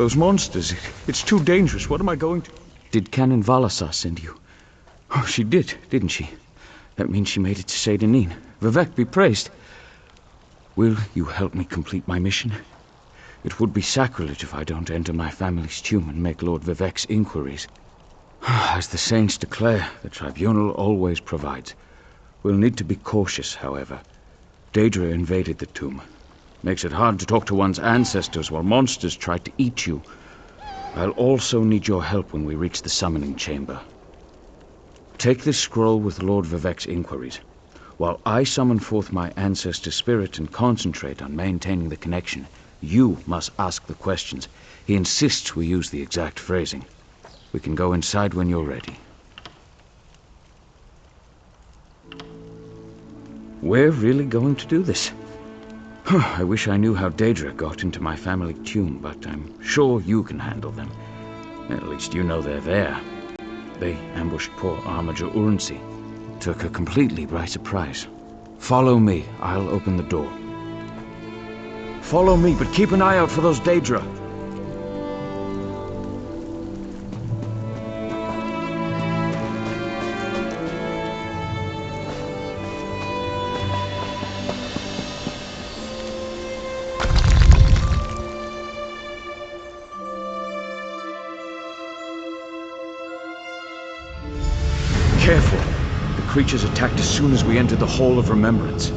[SPEAKER 15] Those monsters, it's too dangerous. What am I going to... Did Canon Valasar send you? Oh, she did, didn't she? That means she made it to Seyda Neen. Vivec be praised. Will you help me complete my mission? It would be sacrilege if I don't enter my family's tomb and make Lord Vivec's inquiries. As the saints declare, the tribunal always provides. We'll need to be cautious, however. Daedra invaded the tomb. Makes it hard to talk to one's ancestors while monsters try to eat you. I'll also need your help when we reach the summoning chamber. Take this scroll with Lord Vivec's inquiries, while I summon forth my ancestor spirit and concentrate on maintaining the connection. You must ask the questions. He insists we use the exact phrasing. We can go inside when you're ready. We're really going to do this? I wish I knew how Daedra got into my family tomb, but I'm sure you can handle them. At least you know they're there. They ambushed poor Armiger Urnsi. Took her completely by surprise. Follow me. I'll open the door. Follow me, but keep an eye out for those Daedra. Careful. The creatures attacked as soon as we entered the Hall of Remembrance.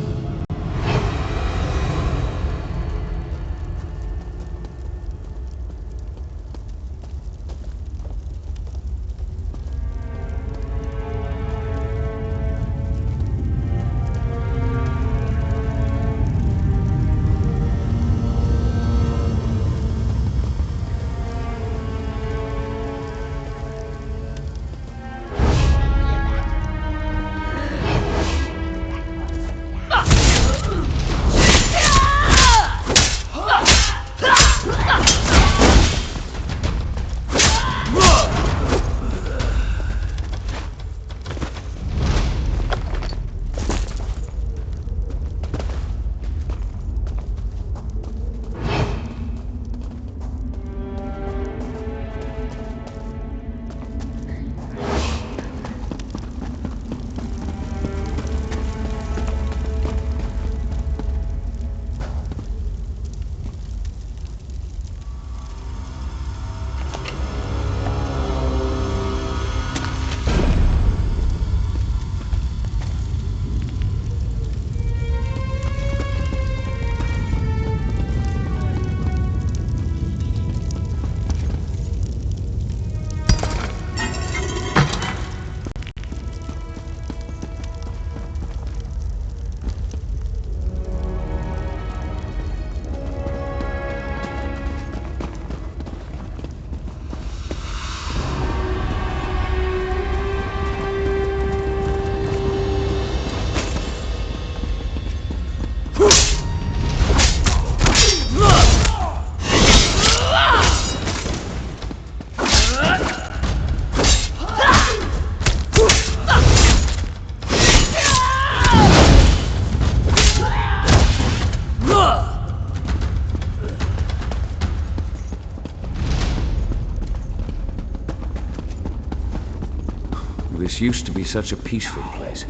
[SPEAKER 15] This used to be such a peaceful place.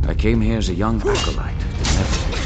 [SPEAKER 15] I came here as a young acolyte to meditate.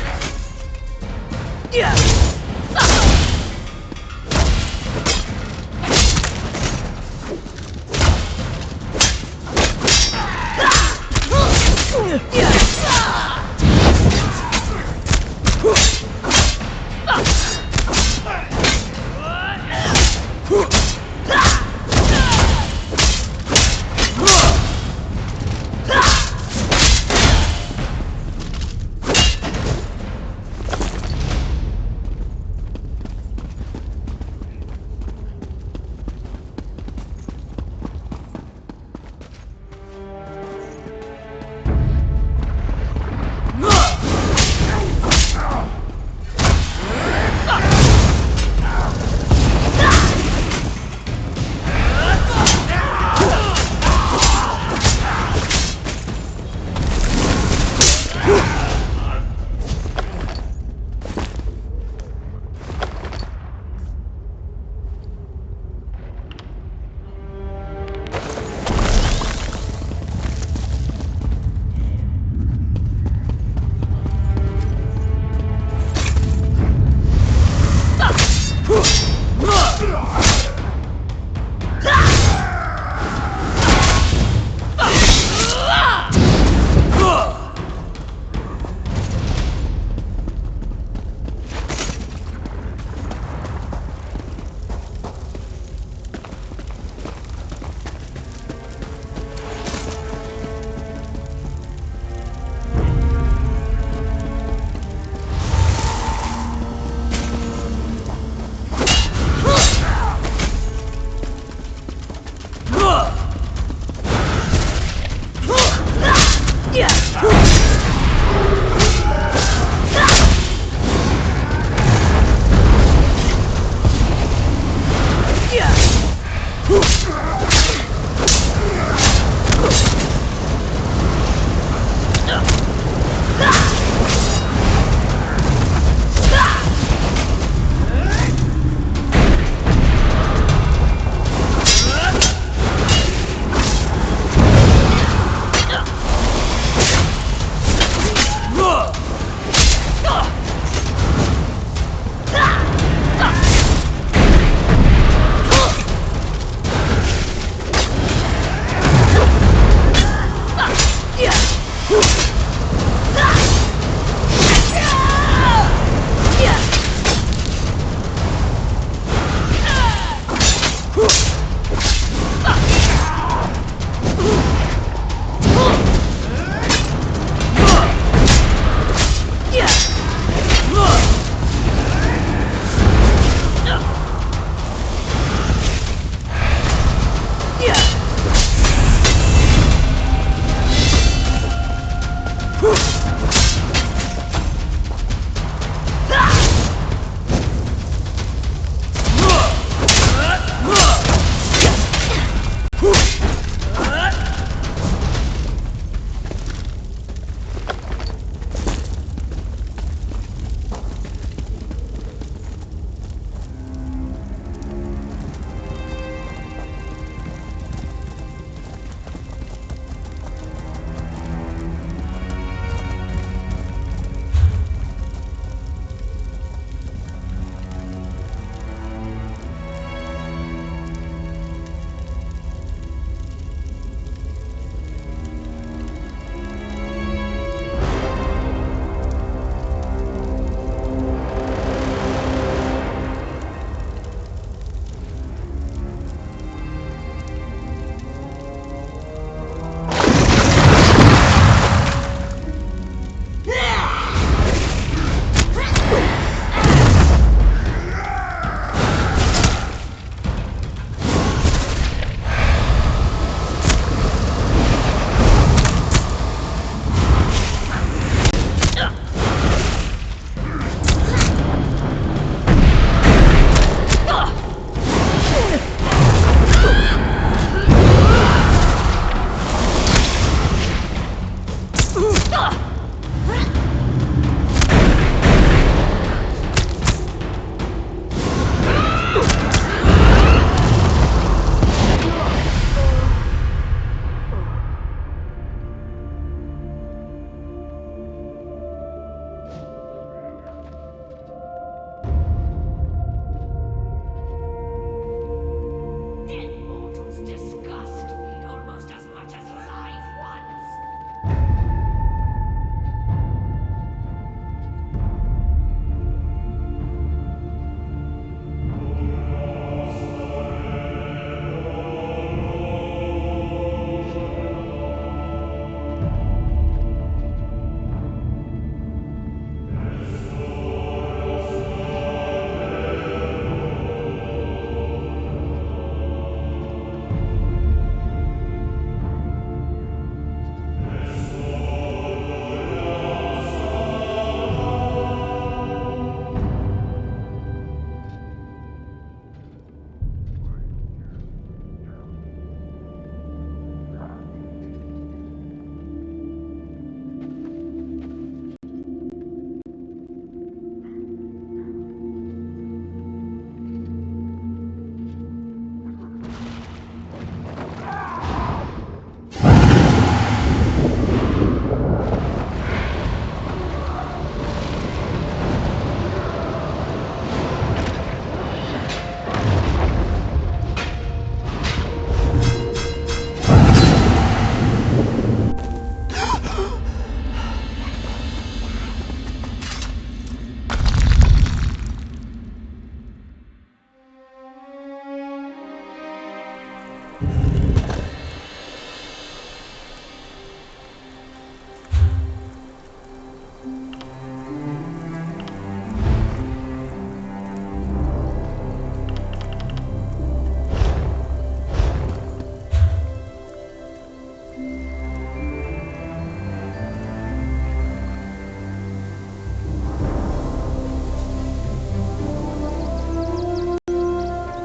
[SPEAKER 2] Ah!